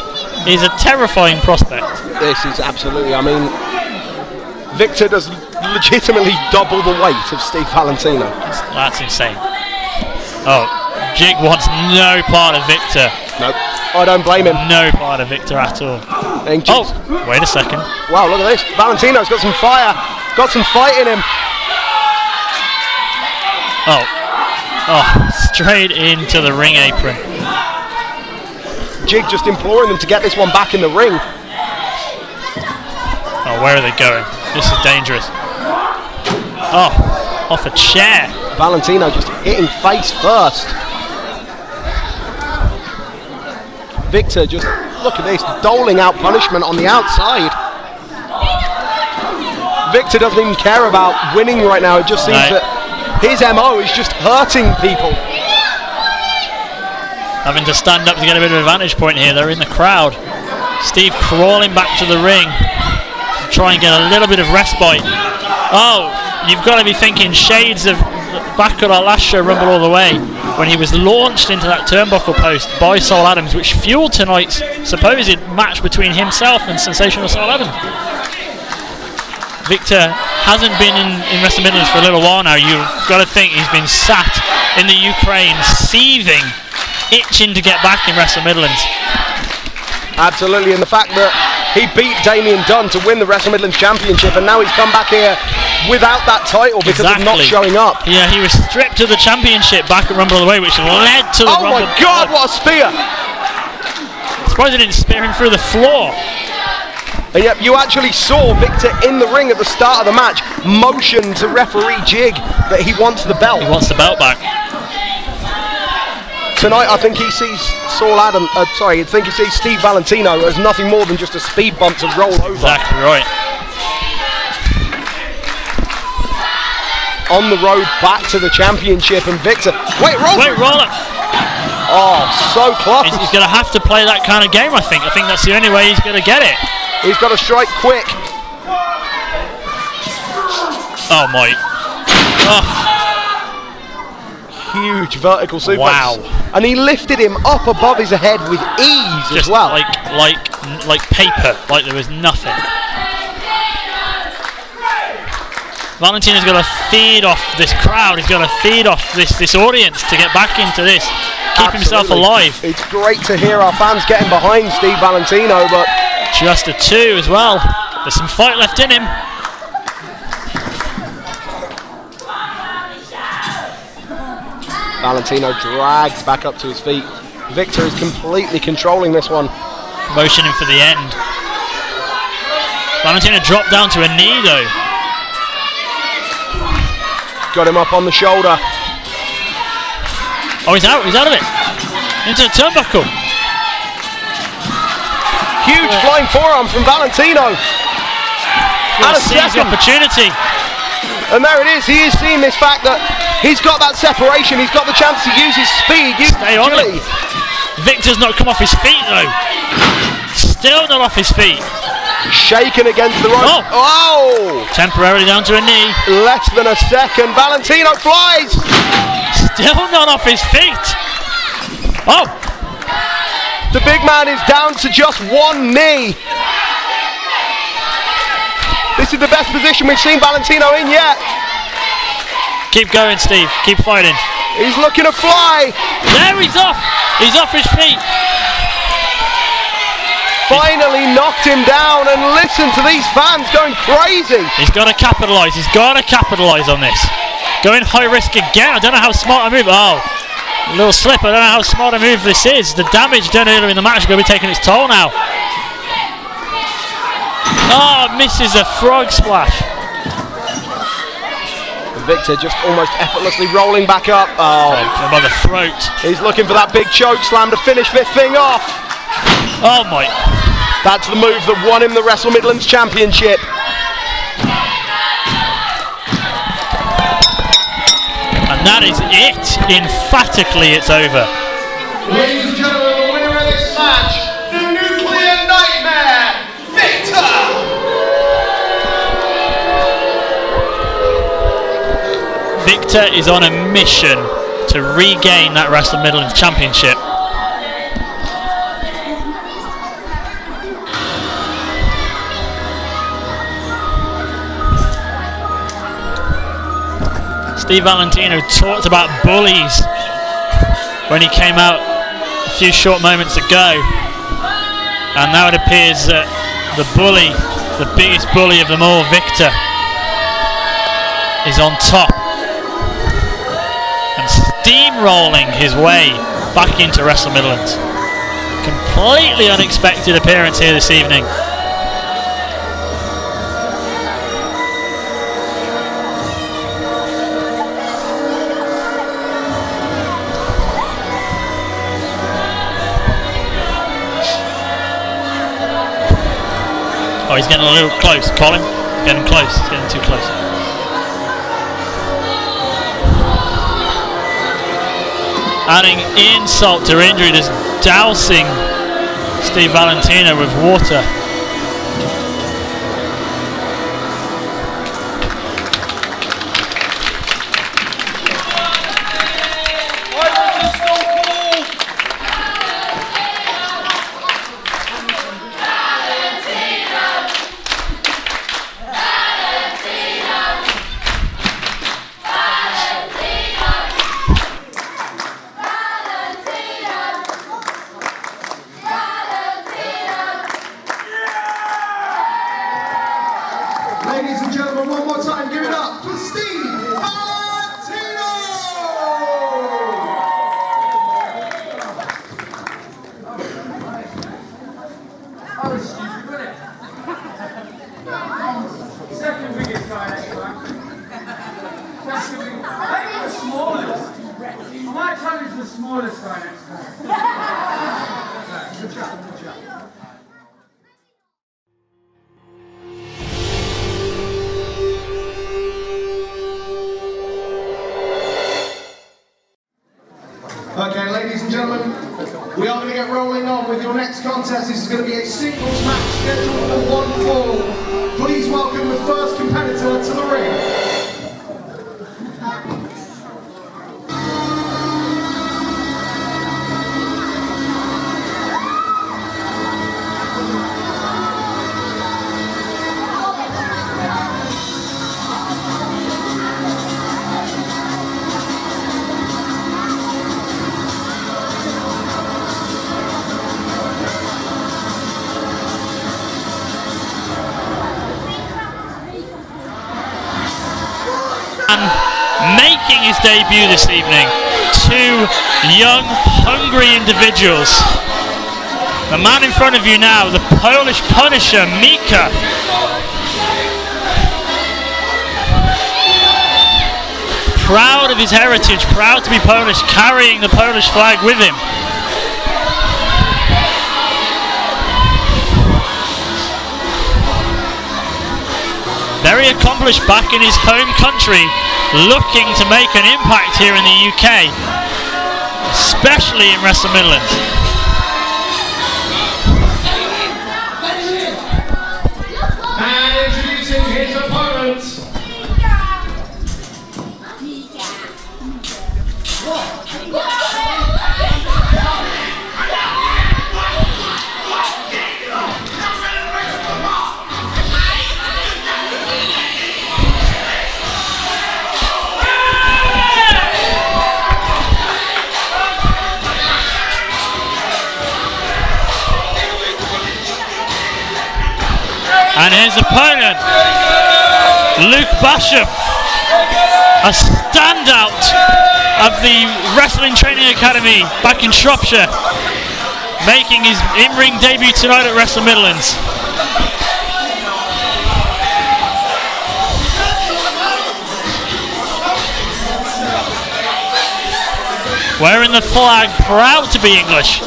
is a terrifying prospect. This is absolutely, I mean, Viktor does legitimately double the weight of Steve Valentino. That's insane. Oh, Jig wants no part of Viktor. Nope, I don't blame him. No part of Viktor at all. Oh, wait a second. Wow, look at this. Valentino's got some fire. Got some fight in him. Oh, straight into the ring apron. Jig just imploring them to get this one back in the ring. Oh, where are they going? This is dangerous. Oh, off a chair. Valentino just hitting face first. Viktor just, look at this, doling out punishment on the outside. Viktor doesn't even care about winning right now. It just seems that his MO is just hurting people. Having to stand up to get a bit of a vantage point here. They're in the crowd. Steve crawling back to the ring to try and get a little bit of respite. Oh, you've got to be thinking shades of back at our last show, Rumble All The Way, when he was launched into that turnbuckle post by Saul Adams, which fueled tonight's supposed match between himself and sensational Saul Adams. Viktor hasn't been in Wrestle Midlands for a little while now. You've got to think he's been sat in the Ukraine, seething, itching to get back in Wrestle Midlands. Absolutely, and the fact that he beat Damien Dunn to win the Wrestle Midlands Championship, and now he's come back here without that title because of not showing up. Yeah, he was stripped of the championship back at Rumble of the Way, which led to the Rumble. Oh my God, what a spear! Surprised he didn't spear him through the floor. And yet you actually saw Viktor in the ring at the start of the match motion to referee Jig that he wants the belt. He wants the belt back. Tonight I think he sees Steve Valentino as nothing more than just a speed bump to roll over. Exactly right. On the road back to the championship, and Viktor. Wait, roller. Oh, so close. He's going to have to play that kind of game, I think. I think that's the only way he's going to get it. He's got to strike quick. Oh my. Oh. Huge vertical suplex. Wow. And he lifted him up above his head with ease just as well. Like paper, like there was nothing. Valentino's got to feed off this crowd. He's got to feed off this audience to get back into this. Keep himself alive. It's great to hear our fans getting behind Steve Valentino, but just a 2 as well. There's some fight left in him. Valentino dragged back up to his feet. Viktor is completely controlling this one. Motioning for the end. Valentino dropped down to a knee though. Got him up on the shoulder. Oh, he's out of it. Into the turnbuckle. Huge flying forearm from Valentino. And a second opportunity. And there it is. He is seeing this fact that he's got that separation. He's got the chance to use his speed. Stay on it. Viktor's not come off his feet though. Still not off his feet. Shaken against the rope. Oh! Temporarily down to a knee. Less than a second. Valentino flies. Still not off his feet. Oh! The big man is down to just one knee. This is the best position we've seen Valentino in yet. Keep going, Steve. Keep fighting. He's looking to fly. There he's off. He's off his feet. Finally knocked him down, and listen to these fans going crazy. He's got to capitalise. He's got to capitalise on this. Going high risk again. I don't know how smart a move. Oh, a little slip. I don't know how smart a move this is. The damage done earlier in the match is going to be taking its toll now. Oh, misses a frog splash. Viktor just almost effortlessly rolling back up. Oh, by the throat. He's looking for that big choke slam to finish this thing off. Oh my. That's the move that won him the Wrestle Midlands Championship. And that is it. Emphatically, it's over. Ladies and gentlemen, the winner of this match, the Nuclear Nightmare, Viktor! Viktor is on a mission to regain that Wrestle Midlands Championship. Steve Valentino talked about bullies when he came out a few short moments ago, and now it appears that the bully, the biggest bully of them all, Viktor, is on top and steamrolling his way back into Wrestle Midlands. Completely unexpected appearance here this evening. Oh, he's getting a little close, Colin. Getting close, he's getting too close. Adding insult to injury, just dousing Steve Valentino with water. Okay, ladies and gentlemen, we are going to get rolling on with your next contest. This is going to be a singles match scheduled for one fall. Please welcome the first competitor to the ring. Making his debut this evening, two young, hungry individuals. The man in front of you now, the Polish Punisher, Mika. Proud of his heritage, proud to be Polish, carrying the Polish flag with him. Very accomplished back in his home country, looking to make an impact here in the UK, especially in Wrestle Midlands. And introducing his opponent. And his opponent, Luke Basham, a standout of the Wrestling Training Academy back in Shropshire, making his in-ring debut tonight at Wrestle Midlands. Wearing the flag, proud to be English.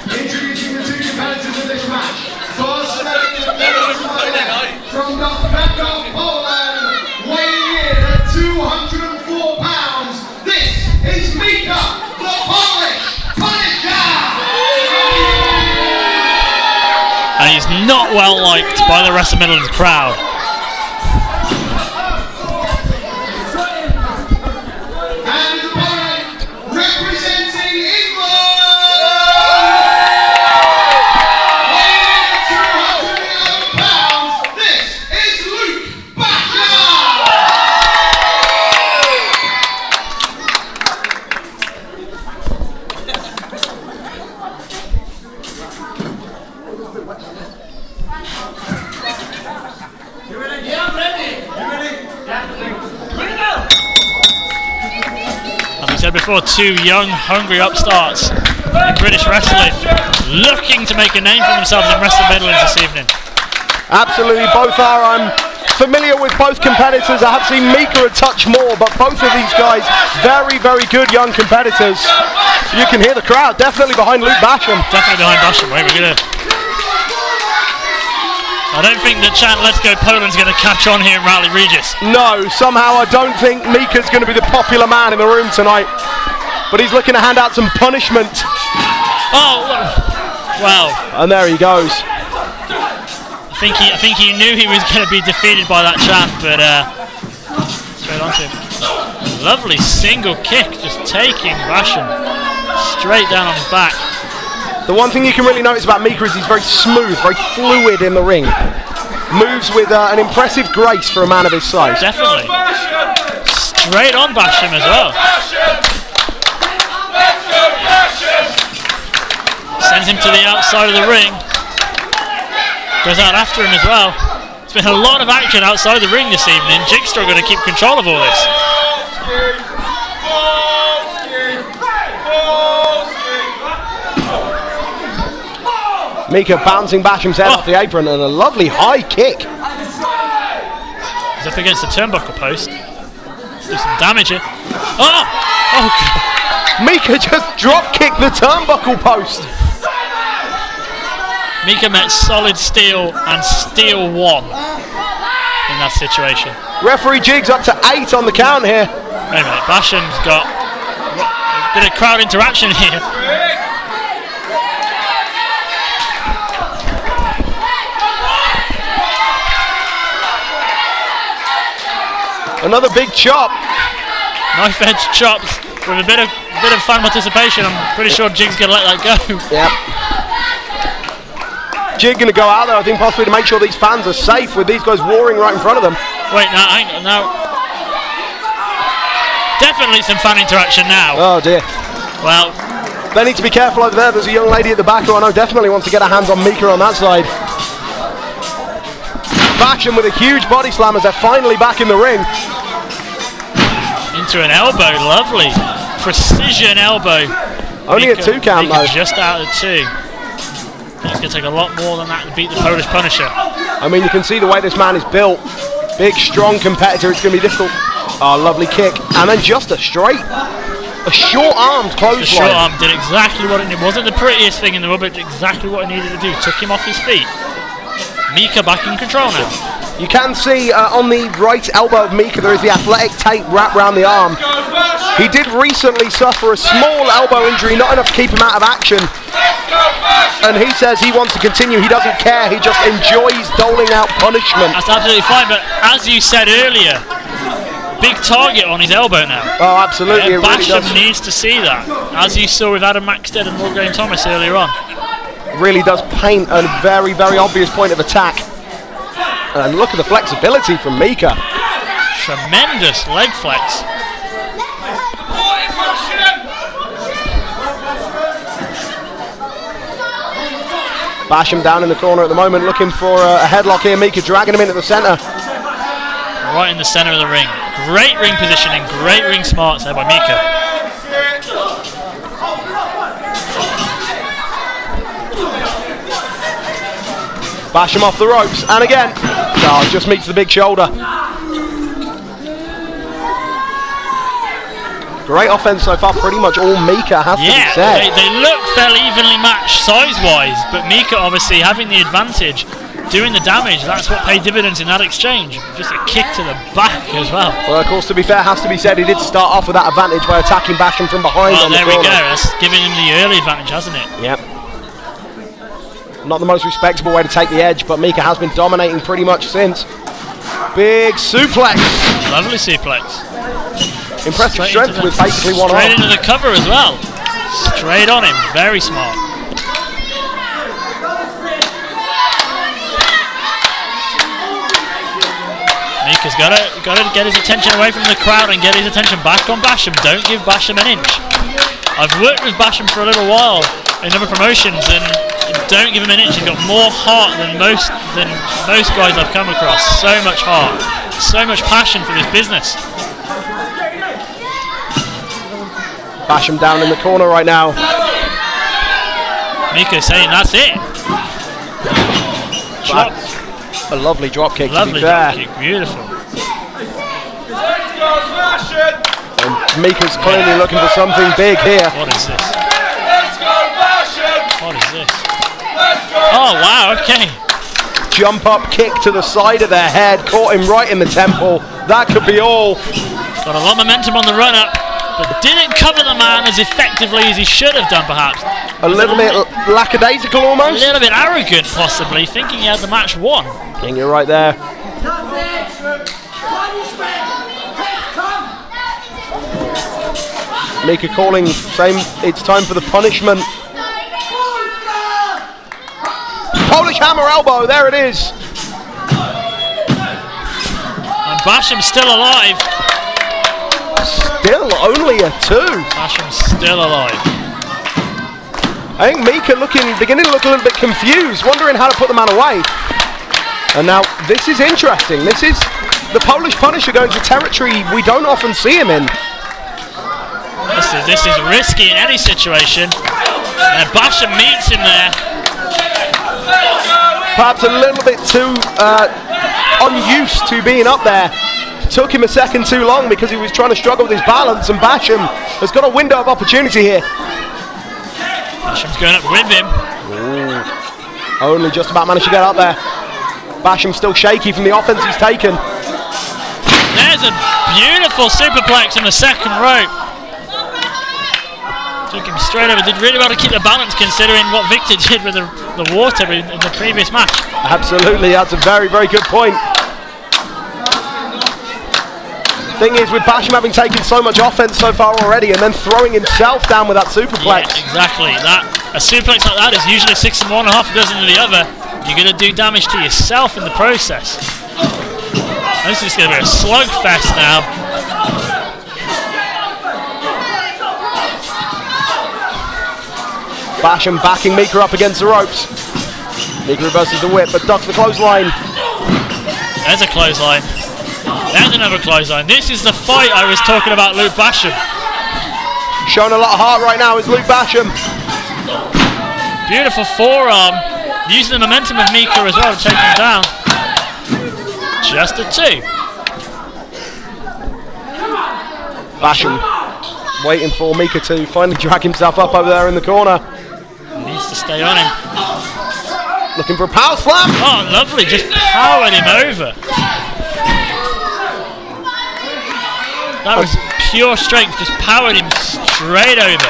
Introducing the two competitors of this match. First, from Viktor, Poland, weighing in at 204 pounds. This is Mika, the Polish Punisher. And he's not well liked by the Wrestle Midlands crowd. And his opponent, representing England. As we said before, two young, hungry upstarts in British wrestling, looking to make a name for themselves in Wrestle Midlands this evening. Absolutely, both are. I'm familiar with both competitors. I have seen Mika a touch more, but both of these guys, very, very good young competitors. You can hear the crowd definitely behind Luke Basham. Definitely behind Basham. Wait, we're gonna. I don't think the chant "Let's Go Poland's going to catch on here in Rowley Regis. No, somehow I don't think Mika's going to be the popular man in the room tonight, but he's looking to hand out some punishment. Oh, well. And there he goes. I think he knew he was going to be defeated by that chant, but straight onto him. Lovely single kick, just taking Basham straight down on his back. The one thing you can really notice about Mika is he's very smooth, very fluid in the ring. Moves with an impressive grace for a man of his size. Definitely. Straight on Basham as well. Sends him to the outside of the ring. Goes out after him as well. It's been a lot of action outside the ring this evening. Jigsaw going to keep control of all this. Mika bouncing Basham's head off the apron and a lovely high kick. He's up against the turnbuckle post. Do some damage here. Oh! Mika just drop kicked the turnbuckle post. Mika met solid steel and steel won in that situation. Referee Jig's up to 8 on the count here. Wait a minute, Basham's got a bit of crowd interaction here. Another big chop. Knife edge chops with a bit of fan participation. I'm pretty sure Jig's gonna let that go. Yep. Jig gonna go out there, I think, possibly to make sure these fans are safe with these guys warring right in front of them. Wait, now. Definitely some fan interaction now. Oh dear. Well, they need to be careful over there. There's a young lady at the back who I know definitely wants to get her hands on Mika on that side. Basham with a huge body slam as they're finally back in the ring. Into an elbow, lovely. Precision elbow. Only a 2 count though. Just out of 2. I think it's going to take a lot more than that to beat the Polish Punisher. I mean, you can see the way this man is built. Big, strong competitor. It's going to be difficult. Oh, lovely kick. And then just a straight, a short-armed clothesline. The short arm did exactly what it needed. It wasn't the prettiest thing in the world, but exactly what it needed to do. Took him off his feet. Mika back in control now. You can see on the right elbow of Mika there is the athletic tape wrapped around the arm. He did recently suffer a small elbow injury, not enough to keep him out of action. And he says he wants to continue, he doesn't care, he just enjoys doling out punishment. That's absolutely fine, but as you said earlier, big target on his elbow now. Oh, absolutely, it really Basham does. needs to see that, as you saw with Adam Maxted and Morgan Thomas earlier on. Really does paint a very, very obvious point of attack. And look at the flexibility from Mika. Tremendous leg flex. Basham down in the corner at the moment, looking for a headlock here. Mika dragging him into the centre. Right in the centre of the ring. Great ring positioning, great ring smarts there by Mika. Basham off the ropes, and again. Oh, just meets the big shoulder. Great offense so far, pretty much all Mika has to be said. They look fairly evenly matched size-wise, but Mika obviously having the advantage, doing the damage, that's what paid dividends in that exchange. Just a kick to the back as well. Well, of course, to be fair, has to be said, he did start off with that advantage by attacking Basham from behind on the corner. There we go, that's giving him the early advantage, hasn't it? Yep. Not the most respectable way to take the edge, but Mika has been dominating pretty much since. Big suplex. Lovely suplex. Impressive strength with basically one arm. Straight into the cover as well. Straight on him, very smart. Mika's got to get his attention away from the crowd and get his attention back on Basham. Don't give Basham an inch. I've worked with Basham for a little while in other promotions, and don't give him an inch. He's got more heart than most guys I've come across. So much heart, so much passion for this business. Basham down in the corner right now. Mika saying that's it. Drop. A lovely drop kick. Lovely drop kick, beautiful. And Mika's clearly looking for something big here. What is this? What is this? Oh wow, okay. Jump up kick to the side of their head, caught him right in the temple. That could be all. Got a lot of momentum on the run up, but didn't cover the man as effectively as he should have done perhaps. A little bit lackadaisical almost. A little bit arrogant possibly, thinking he had the match won. I think you're right there. Mika calling, saying it's time for the punishment. Polish hammer elbow, there it is. And Basham's still alive. Still only a 2. Basham's still alive. I think Mika beginning to look a little bit confused, wondering how to put the man away. And now this is interesting. This is the Polish Punisher going to territory we don't often see him in. This is risky in any situation. And Basham meets him there. Perhaps a little bit too unused to being up there. Took him a second too long because he was trying to struggle with his balance, and Basham has got a window of opportunity here. Basham's going up with him. Ooh. Only just about managed to get up there. Basham still shaky from the offense he's taken. There's a beautiful superplex on the second rope. Took him straight over. Did really well to keep the balance considering what Viktor did with the water in the previous match. Absolutely, that's a very, very good point. Thing is, with Basham having taken so much offense so far already and then throwing himself down with that superplex. Yeah, exactly. A suplex like that is usually 6 in one, half a dozen in the other. You're going to do damage to yourself in the process. And this is going to be a slugfest now. Basham backing Mika up against the ropes. Mika reverses the whip but ducks the clothesline. There's a clothesline. There's another clothesline. This is the fight I was talking about, Luke Basham. Showing a lot of heart right now is Luke Basham. Beautiful forearm. Using the momentum of Mika as well to take him down. Just a 2. Basham waiting for Mika to finally drag himself up over there in the corner. He needs to stay on him. Looking for a power slam. Oh, lovely. Just powered him over. That was pure strength, just powered him straight over.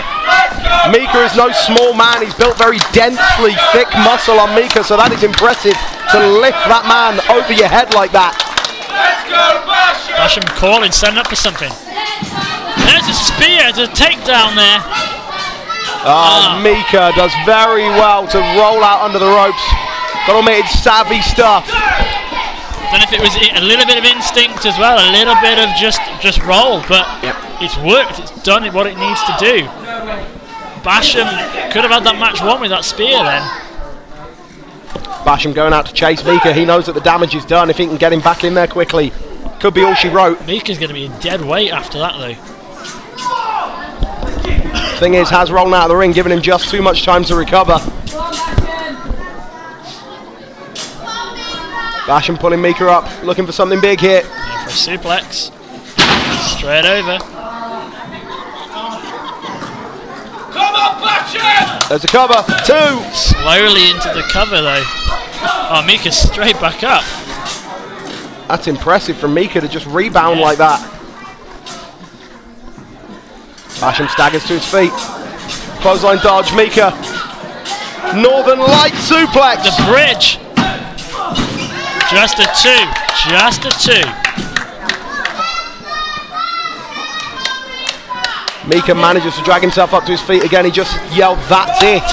Mika is no small man, he's built very densely thick muscle on Mika, so that is impressive to lift that man over your head like that. Let's go, Basham! Basham calling, setting up for something. There's a spear, there's a takedown there. Mika does very well to roll out under the ropes. Got to admit, it's savvy stuff. Don't know if it was a little bit of instinct as well, a little bit of just roll, but it's worked, it's done what it needs to do. Basham could have had that match won with that spear then. Basham going out to chase Mika, he knows that the damage is done if he can get him back in there quickly. Could be all she wrote. Mika's going to be in dead weight after that though. Thing is, has rolling out of the ring, giving him just too much time to recover. Basham pulling Mika up, looking for something big here. Yeah, for a suplex. Straight over. Come on, Basham! There's a cover, 2. Slowly into the cover though. Oh, Mika's straight back up. That's impressive from Mika to just rebound like that. Basham staggers to his feet. Clothesline dodge, Mika. Northern Light suplex. The bridge. Just a 2. Just a 2. Mika manages to drag himself up to his feet again. He just yelled, "That's it!"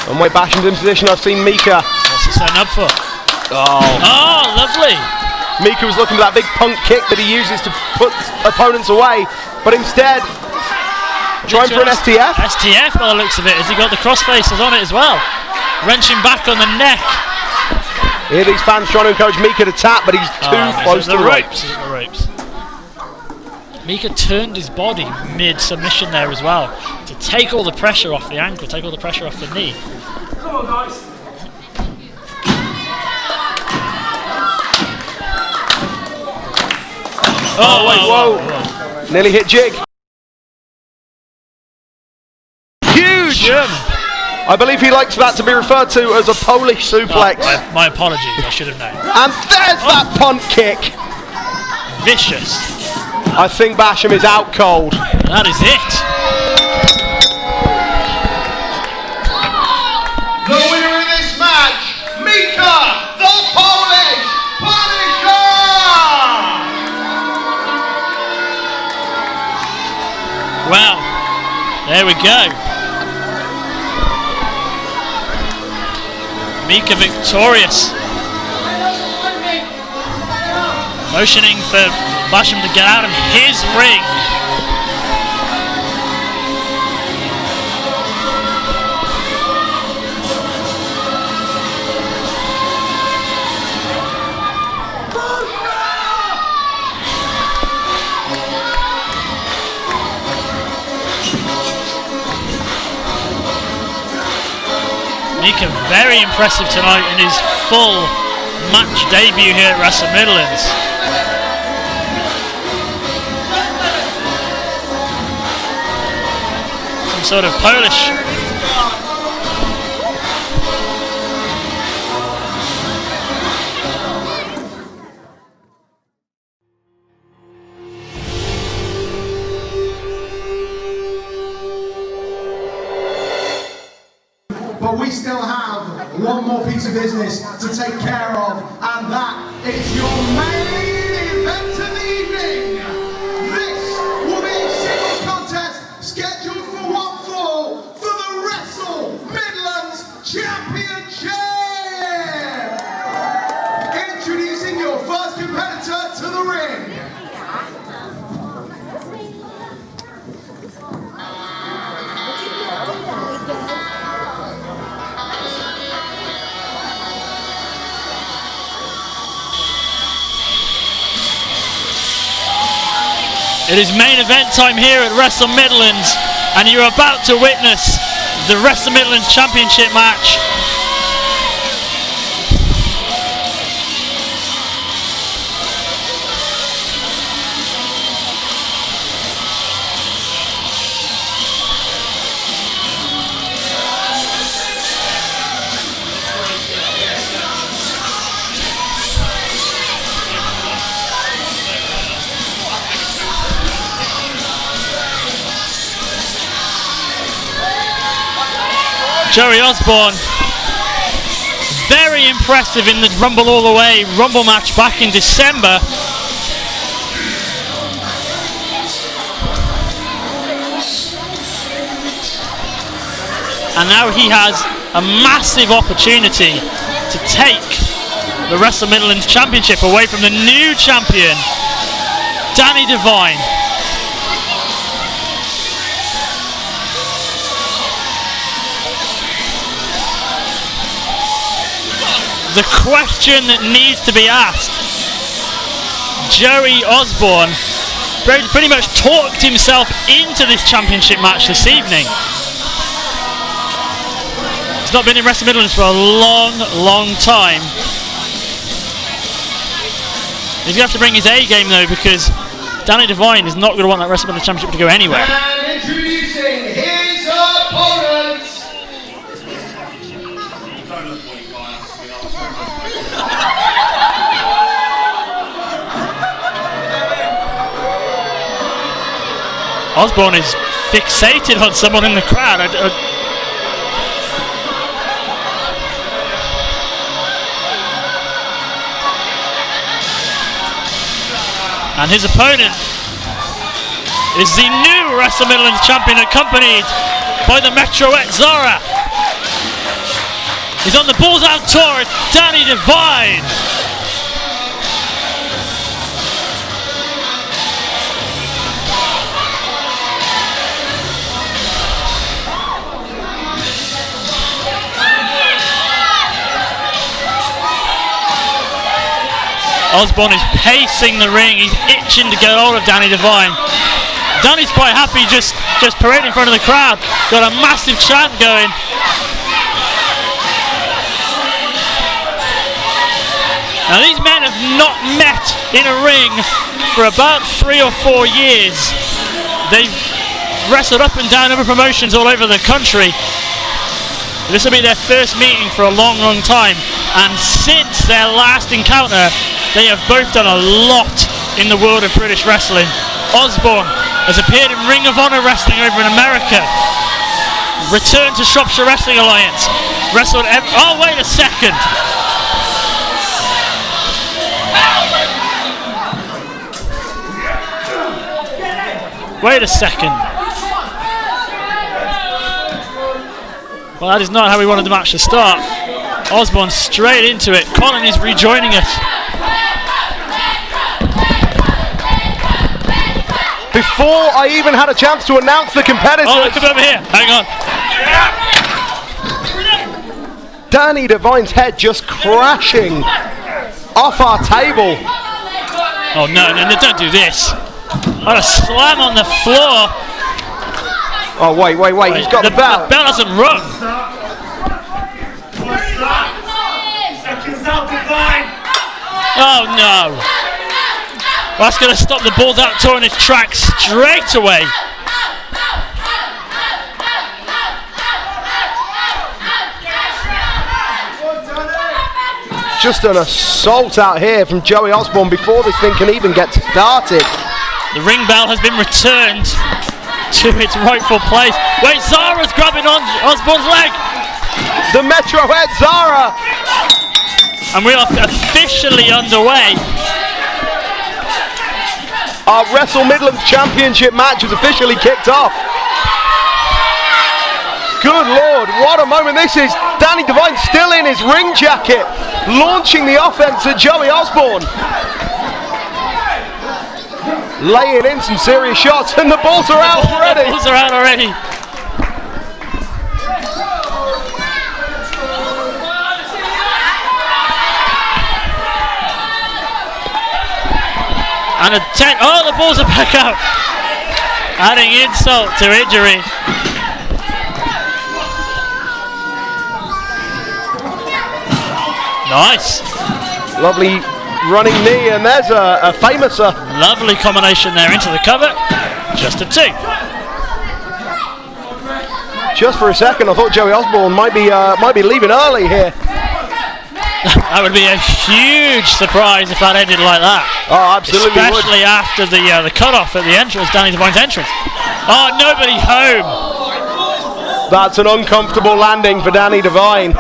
And when Basham's in position, I've seen Mika. What's he setting up for? Oh, lovely. Mika was looking for that big punk kick that he uses to put opponents away, but instead, trying for an STF? STF by the looks of it, as he got the crossfaces on it as well. Wrenching back on the neck. Here these fans trying to encourage Mika to tap, but he's too close to the ropes. He's at the ropes. Mika turned his body mid-submission there as well to take all the pressure off the ankle, take all the pressure off the knee. Come on, guys. Oh, wait, whoa. Nearly hit Jig. Huge! German. I believe he likes that to be referred to as a Polish suplex. My apologies, I should have known. And there's that punt kick. Vicious. I think Basham is out cold. That is it. The winner of this match, Mika, the Polish Punisher! Well, there we go. Mika victorious. Motioning for Basham to get out of his ring. Mika very impressive tonight in his full match debut here at Wrestle Midlands. Some sort of Polish. But we still have one more piece of business to take care of, and that is your main event of the evening. This will be a singles contest scheduled for 1-4 for the Wrestle Midlands Championship. Introducing your first competitor to the ring. It is main event time here at Wrestle Midlands, and you're about to witness the Wrestle Midlands Championship match. Joey Ozbourne, very impressive in the Rumble All the Way Rumble match back in December. And now he has a massive opportunity to take the Wrestle Midlands Championship away from the new champion, Devine. The question that needs to be asked, Joey Ozbourne pretty much talked himself into this championship match this evening. He's not been in Wrestle Midlands for a long time. He's going to have to bring his A game though, because Devine is not going to want that Wrestle Midlands Championship to go anywhere. And introducing his opponent. Ozbourne is fixated on someone in the crowd. And his opponent is the new Wrestle Midlands champion, accompanied by the Metroette Zara. He's on the Balls Out tour. It's Devine. Ozbourne is pacing the ring. He's itching to get hold of Devine. Danny's quite happy just parading in front of the crowd. Got a massive chant going. Now these men have not met in a ring for about 3 or 4 years. They've wrestled up and down other promotions all over the country. This will be their first meeting for a long time. And since their last encounter, they have both done a lot in the world of British wrestling. Ozbourne has appeared in Ring of Honor Wrestling over in America. Returned to Shropshire Wrestling Alliance. Wrestled oh, wait a second. Wait a second. Well, that is not how we wanted the match to start. Ozbourne straight into it. Colin is rejoining us. Before I even had a chance to announce the competitors. Oh, look over here. Hang on. Devine's head just crashing off our table. Oh, no, don't do this. What a slam on the floor. Oh, wait. He's got the belt. The belt hasn't rung. Oh no! Well, that's going to stop the Bulldog tour in its tracks straight away. Just an assault out here from Joey Ozbourne before this thing can even get started. The ring bell has been returned to its rightful place. Wait, Zara's grabbing on Osborne's leg. The Metro Head Zara. And we are officially underway. Our Wrestle Midlands Championship match has officially kicked off. Good Lord, what a moment this is. Danny Devine still in his ring jacket, launching the offense at Joey Ozbourne. Laying in some serious shots, and the balls are out already. The balls are out already. And a 10. Oh, the balls are back out. Adding insult to injury. Nice. Lovely running knee, and there's a famous. Lovely combination there into the cover. Just a 2. Just for a second, I thought Joey Ozbourne might be leaving early here. That would be a huge surprise if that ended like that. Oh, absolutely. Especially after the cut-off at the entrance, Danny Devine's entrance. Oh, nobody home. That's an uncomfortable landing for Danny Devine.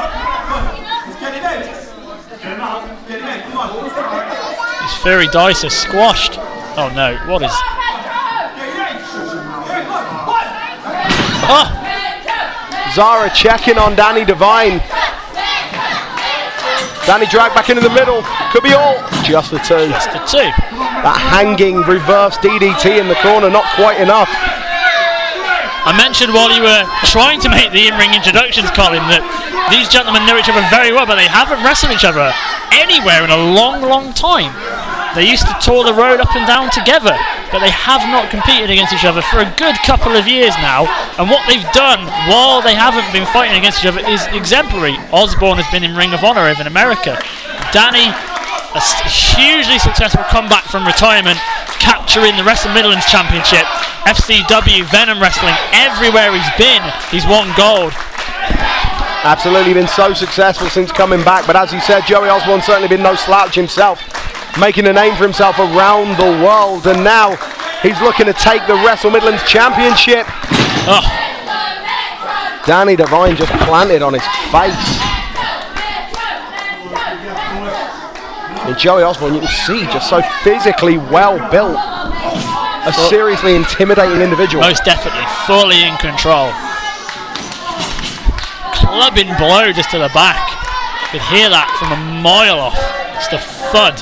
His fairy dice are squashed. Oh no, what is... Oh! Zara checking on Danny Devine. Danny dragged back into the middle. Could be all. Just the 2. Just the 2. That hanging reverse DDT in the corner, not quite enough. I mentioned while you were trying to make the in-ring introductions, Colin, that these gentlemen know each other very well, but they haven't wrestled each other anywhere in a long, long time. They used to tour the road up and down together, but they have not competed against each other for a good couple of years now, and what they've done while they haven't been fighting against each other is exemplary. Ozbourne has been in Ring of Honor over in America. Danny, a hugely successful comeback from retirement, capturing the Wrestle Midlands Championship, FCW, Venom Wrestling, everywhere he's been, he's won gold. Absolutely been so successful since coming back, but as you said, Joey Ozbourne certainly been no slouch himself, making a name for himself around the world, and now he's looking to take the Wrestle Midlands Championship. Oh. Danny Devine just planted on his face. And Joey Ozbourne, you can see, just so physically well built. A seriously intimidating individual. Most definitely, fully in control. Clubbing blow just to the back. You could hear that from a mile off. Just a thud.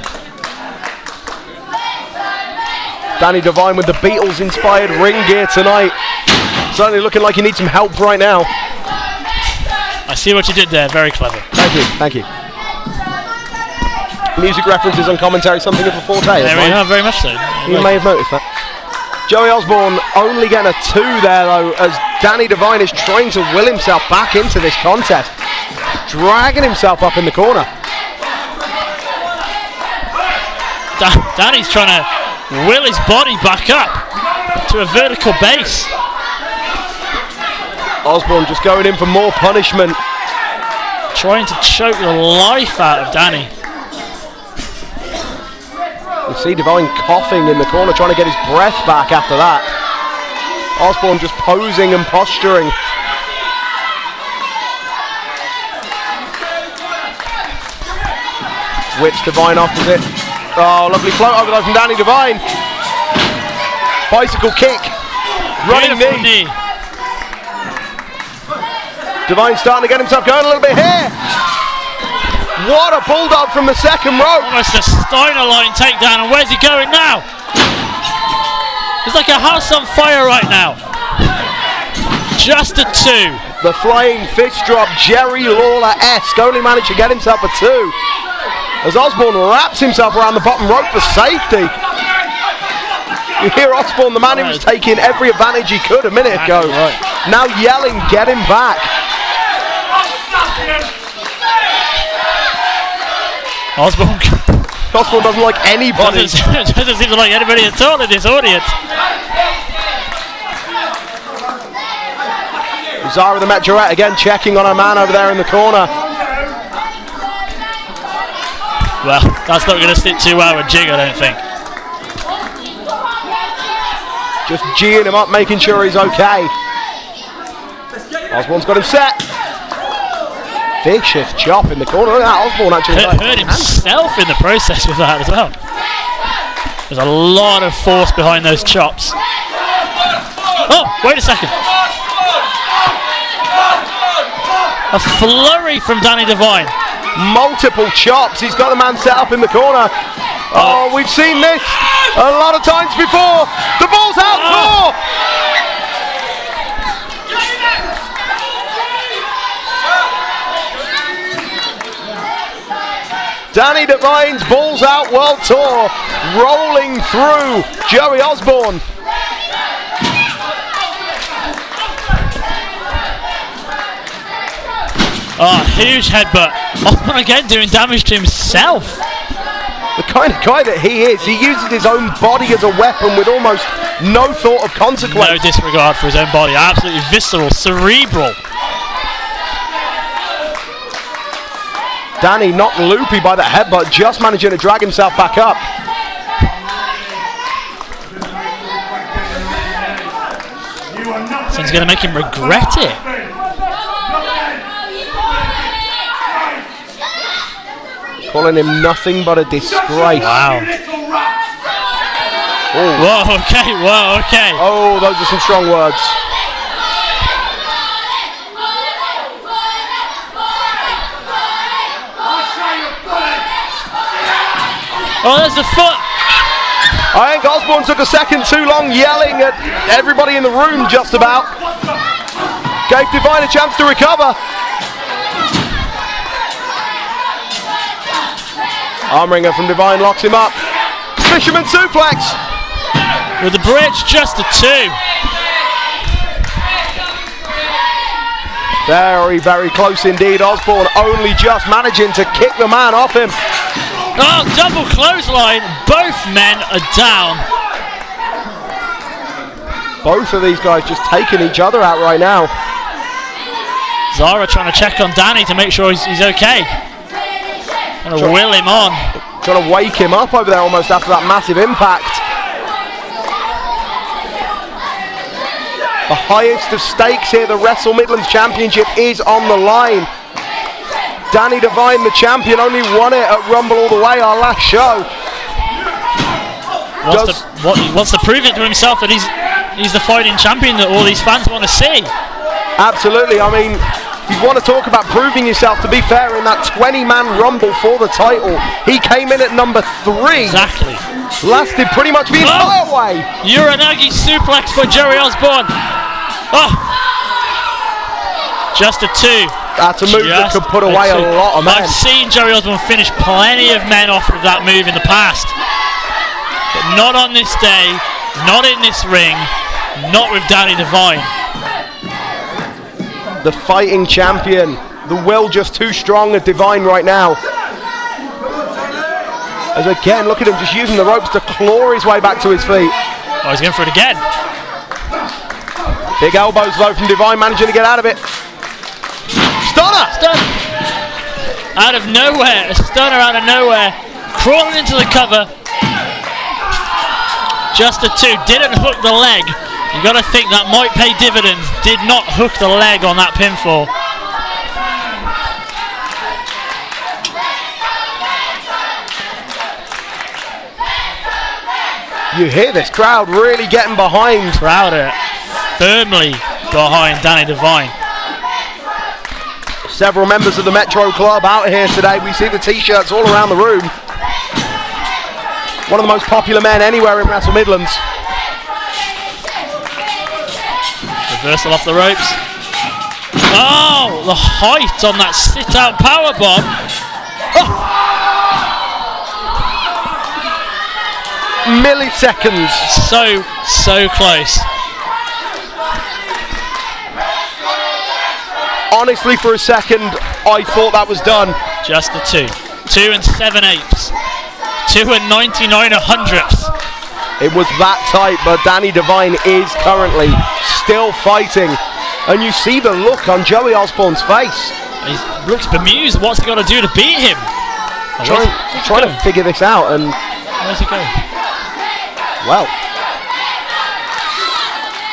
Danny Devine with the Beatles-inspired ring gear tonight. Certainly looking like he needs some help right now. I see what you did there. Very clever. Thank you, thank you. Music references on commentary, something of a forte. There we are, very much so. You may have noticed that. Joey Ozbourne only getting a 2 there though, as Danny Devine is trying to will himself back into this contest, dragging himself up in the corner. Danny's trying to will his body back up to a vertical base. Ozbourne just going in for more punishment. Trying to choke the life out of Danny. You see Devine coughing in the corner, trying to get his breath back after that. Ozbourne just posing and posturing. Whips Devine off with it. Oh, lovely float over there from Danny Devine. Bicycle kick. Running knee. Devine starting to get himself going a little bit here. What a bulldog from the second rope. Almost a Steiner line takedown, and where's he going now? It's like a house on fire right now. Just a 2. The flying fist drop, Jerry Lawler-esque, only managed to get himself a 2. As Ozbourne wraps himself around the bottom rope for safety. You hear Ozbourne, the man who was taking every advantage he could a minute ago. Now yelling, get him back. Ozbourne doesn't like anybody. Doesn't seem to like anybody at all in this audience. Zara the Metrorette again checking on her man over there in the corner. Well, that's not going to sit too well with Jig, I don't think. Just G'ing him up, making sure he's okay. Ozbourne's got him set. Vicious chop in the corner. Look at that, Ozbourne actually hurt himself in the process with that as well. There's a lot of force behind those chops. Oh, wait a second. A flurry from Danny Devine. Multiple chops. He's got the man set up in the corner. Oh, we've seen this a lot of times before. The ball's out for. Danny Devine's Balls Out World Tour rolling through Joey Ozbourne. Oh, huge headbutt. Ozbourne again doing damage to himself. The kind of guy that he is, he uses his own body as a weapon with almost no thought of consequence. No disregard for his own body. Absolutely visceral, cerebral. Danny knocked loopy by that headbutt, just managing to drag himself back up. So he's going to make him regret it. Calling him nothing but a disgrace. Wow. Oh. Whoa, okay, whoa, okay. Oh, those are some strong words. Oh, there's the foot. I think Ozbourne took a second too long yelling at everybody in the room just about. Gave Devine a chance to recover. Armringer from Devine locks him up. Fisherman suplex. With the bridge, just a 2. Very, very close indeed. Ozbourne only just managing to kick the man off him. Oh, double clothesline. Both men are down. Both of these guys just taking each other out right now. Zara trying to check on Danny to make sure he's okay. Trying to will him on. Trying to wake him up over there almost after that massive impact. The highest of stakes here, the Wrestle Midlands Championship is on the line. Danny Devine, the champion, only won it at Rumble All The Way, our last show. Wants to prove it to himself that he's the fighting champion that all these fans want to see. Absolutely. I mean, if you want to talk about proving yourself, to be fair, in that 20-man Rumble for the title, he came in at number 3. Exactly. Lasted pretty much the entire way. Uranagi suplex by Joey Ozbourne. Oh. Just a 2. That's a move that could put away a lot of men. I've seen Joey Ozbourne finish plenty of men off of that move in the past. But not on this day, not in this ring, not with Danny Devine. The fighting champion. The will just too strong at Devine right now. As again, look at him just using the ropes to claw his way back to his feet. Oh, he's going for it again. Big elbows though from Devine, managing to get out of it. Stunner! Out of nowhere, a stunner out of nowhere. Crawling into the cover. Just a 2, didn't hook the leg. You got to think that might pay dividends. Did not hook the leg on that pinfall. You hear this crowd really getting behind. Crowder firmly behind Danny Devine. Several members of the Metro Club out here today. We see the t-shirts all around the room. One of the most popular men anywhere in Wrestle Midlands. Reversal off the ropes. Oh, the height on that sit-out powerbomb. Oh. Milliseconds. So close. Honestly, for a second, I thought that was done. Just a 2. 2 7/8. 2 99/100ths. It was that tight, but Danny Devine is currently still fighting. And you see the look on Joey Ozbourne's face. He looks bemused. What's he got to do to beat him? Trying to figure this out. And where's he going? Well,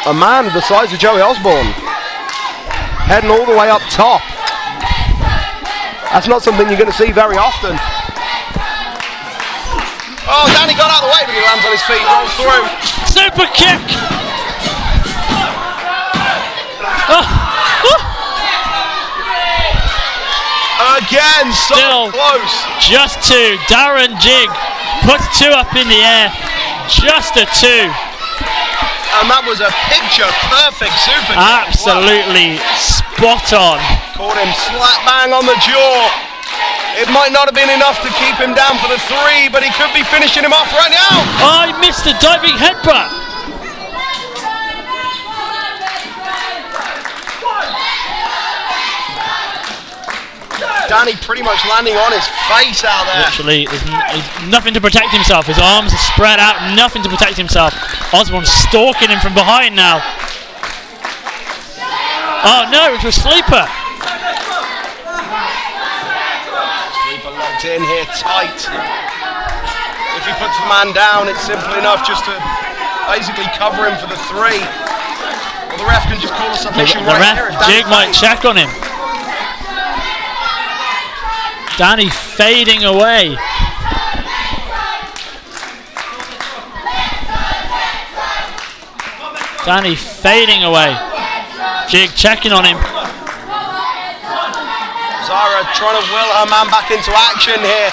a man the size of Joey Ozbourne heading all the way up top. That's not something you're going to see very often. Oh, Danny got out of the way, but he lands on his feet, rolls through. Super kick! Again, so close. Just 2. Darren Jig puts 2 up in the air. Just a 2. And that was a picture-perfect super kick. Absolutely spot on. Caught him slap bang on the jaw. It might not have been enough to keep him down for the 3, but he could be finishing him off right now. Oh, he missed a diving headbutt. Danny pretty much landing on his face out there. Literally, there's nothing to protect himself. His arms are spread out, nothing to protect himself. Ozbourne stalking him from behind now. Oh no, into a sleeper. Sleeper locked in here tight. If he puts the man down, it's simple enough just to basically cover him for the 3. Well, the ref can just call a submission right here. The ref, Jig might check on him. Danny fading away. Danny fading away. Jig checking on him. Zara trying to will her man back into action here.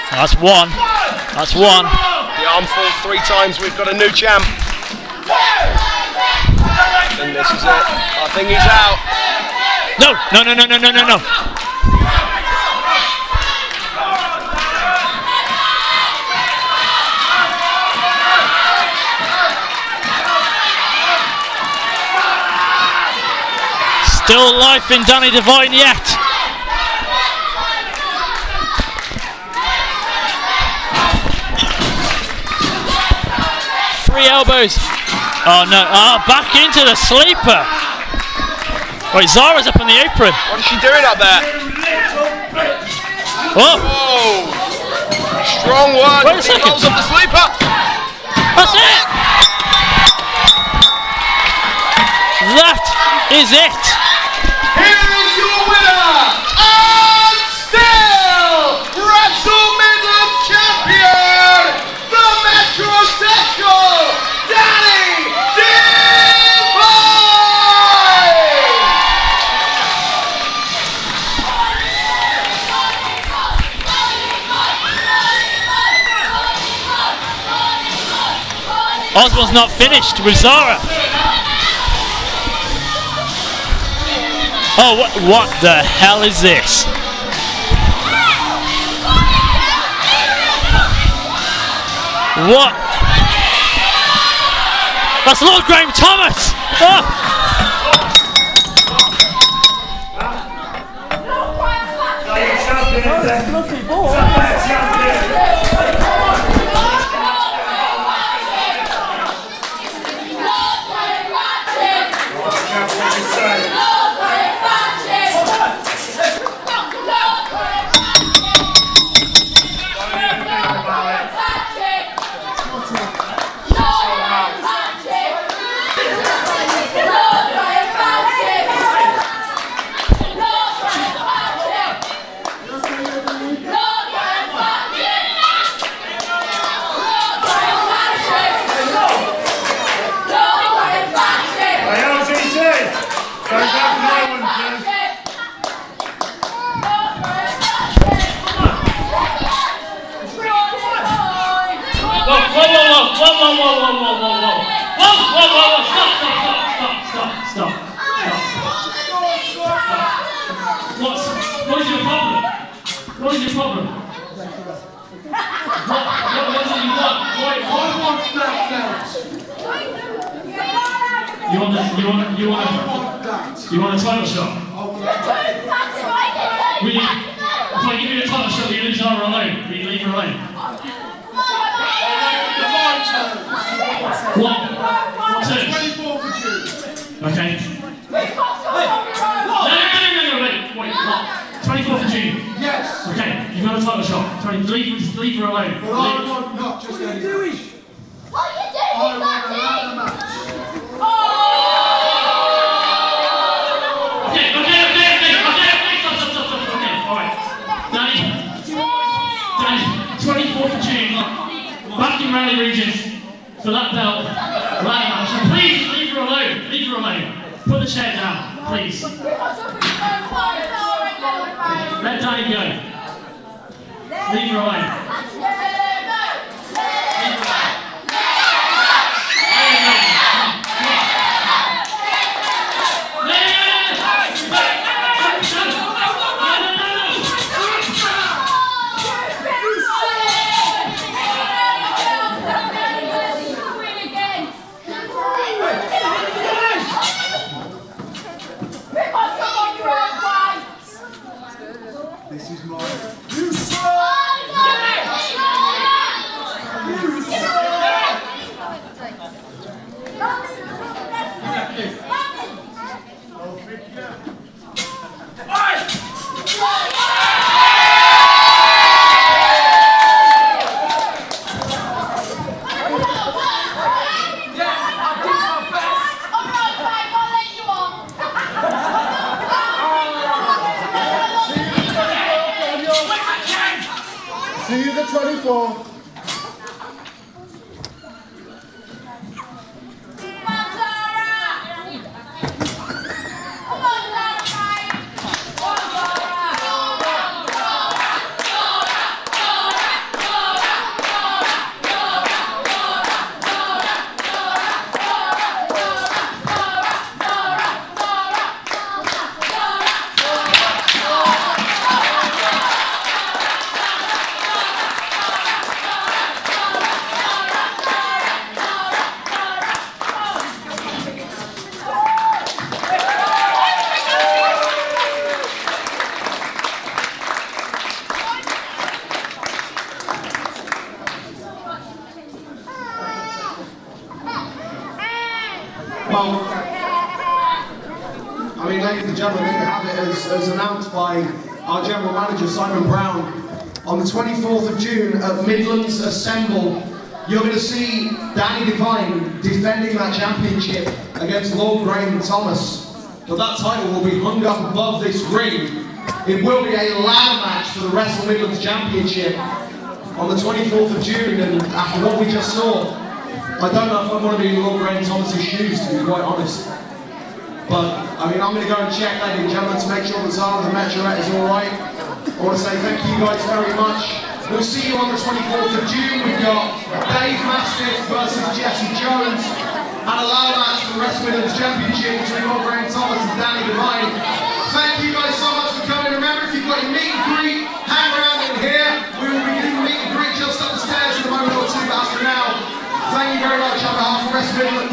That's 1. That's 1. The arm falls 3 times. We've got a new champ. And this is it. I think he's out. No. Still life in Danny Devine yet. Three elbows. Oh no, back into the sleeper. Wait, Zara's up on the apron. What is she doing up there? Oh. Whoa. Strong one. Wait a second. Rolls up the sleeper. That's it. That is it. Here is your winner, and still Wrestle Midlands champion, the metrosexual Danny Devine! Ozbourne's not finished with Zara. Oh, what the hell is this? What? That's Lord Graham Thomas! Oh. What is your problem? What is your problem? What is it you want? I want that belt. You want a title shot? If I give you a title shot, you lose her alone. You leave her alone. What? Two. Okay. No, wait. What? 24th of June. Yes. Okay, you've got a title shot. Leave her alone. Well, I want not just any match. I want another match. Okay, stop. Okay, alright. Danny, 24th of June, back in Rowley region for that belt, ladder match. And please, leave her alone. Put the chair down, please. Let Danny go. Leave her alone. This is mine. See you the 24th. Well, I mean, ladies and gentlemen, there you have it as announced by our General Manager, Simon Brown. On the 24th of June at Midlands Assemble, you're going to see Danny Devine defending that championship against Lord Graham Thomas. But that title will be hung up above this ring. It will be a ladder match for the Wrestle Midlands Championship on the 24th of June, and after what we just saw, I don't know if I want to be in Lord Graham Thomas's shoes, to be quite honest. But, I mean, I'm going to go and check, ladies and gentlemen, to make sure that Zara the Metrorette is alright. I want to say thank you guys very much. We'll see you on the 24th of June. We've got Dave Maxted versus Jesse Jones, and a ladder match for the Wrestle Midlands Championship between Lord Graham Thomas and Danny Devine. Thank you guys so much for coming. Remember, if you've got your meet and greet, hang around in here. We will be doing meet and greet just up the stairs in a moment or two, but as for now, thank you very much on behalf of Wrestle Midlands.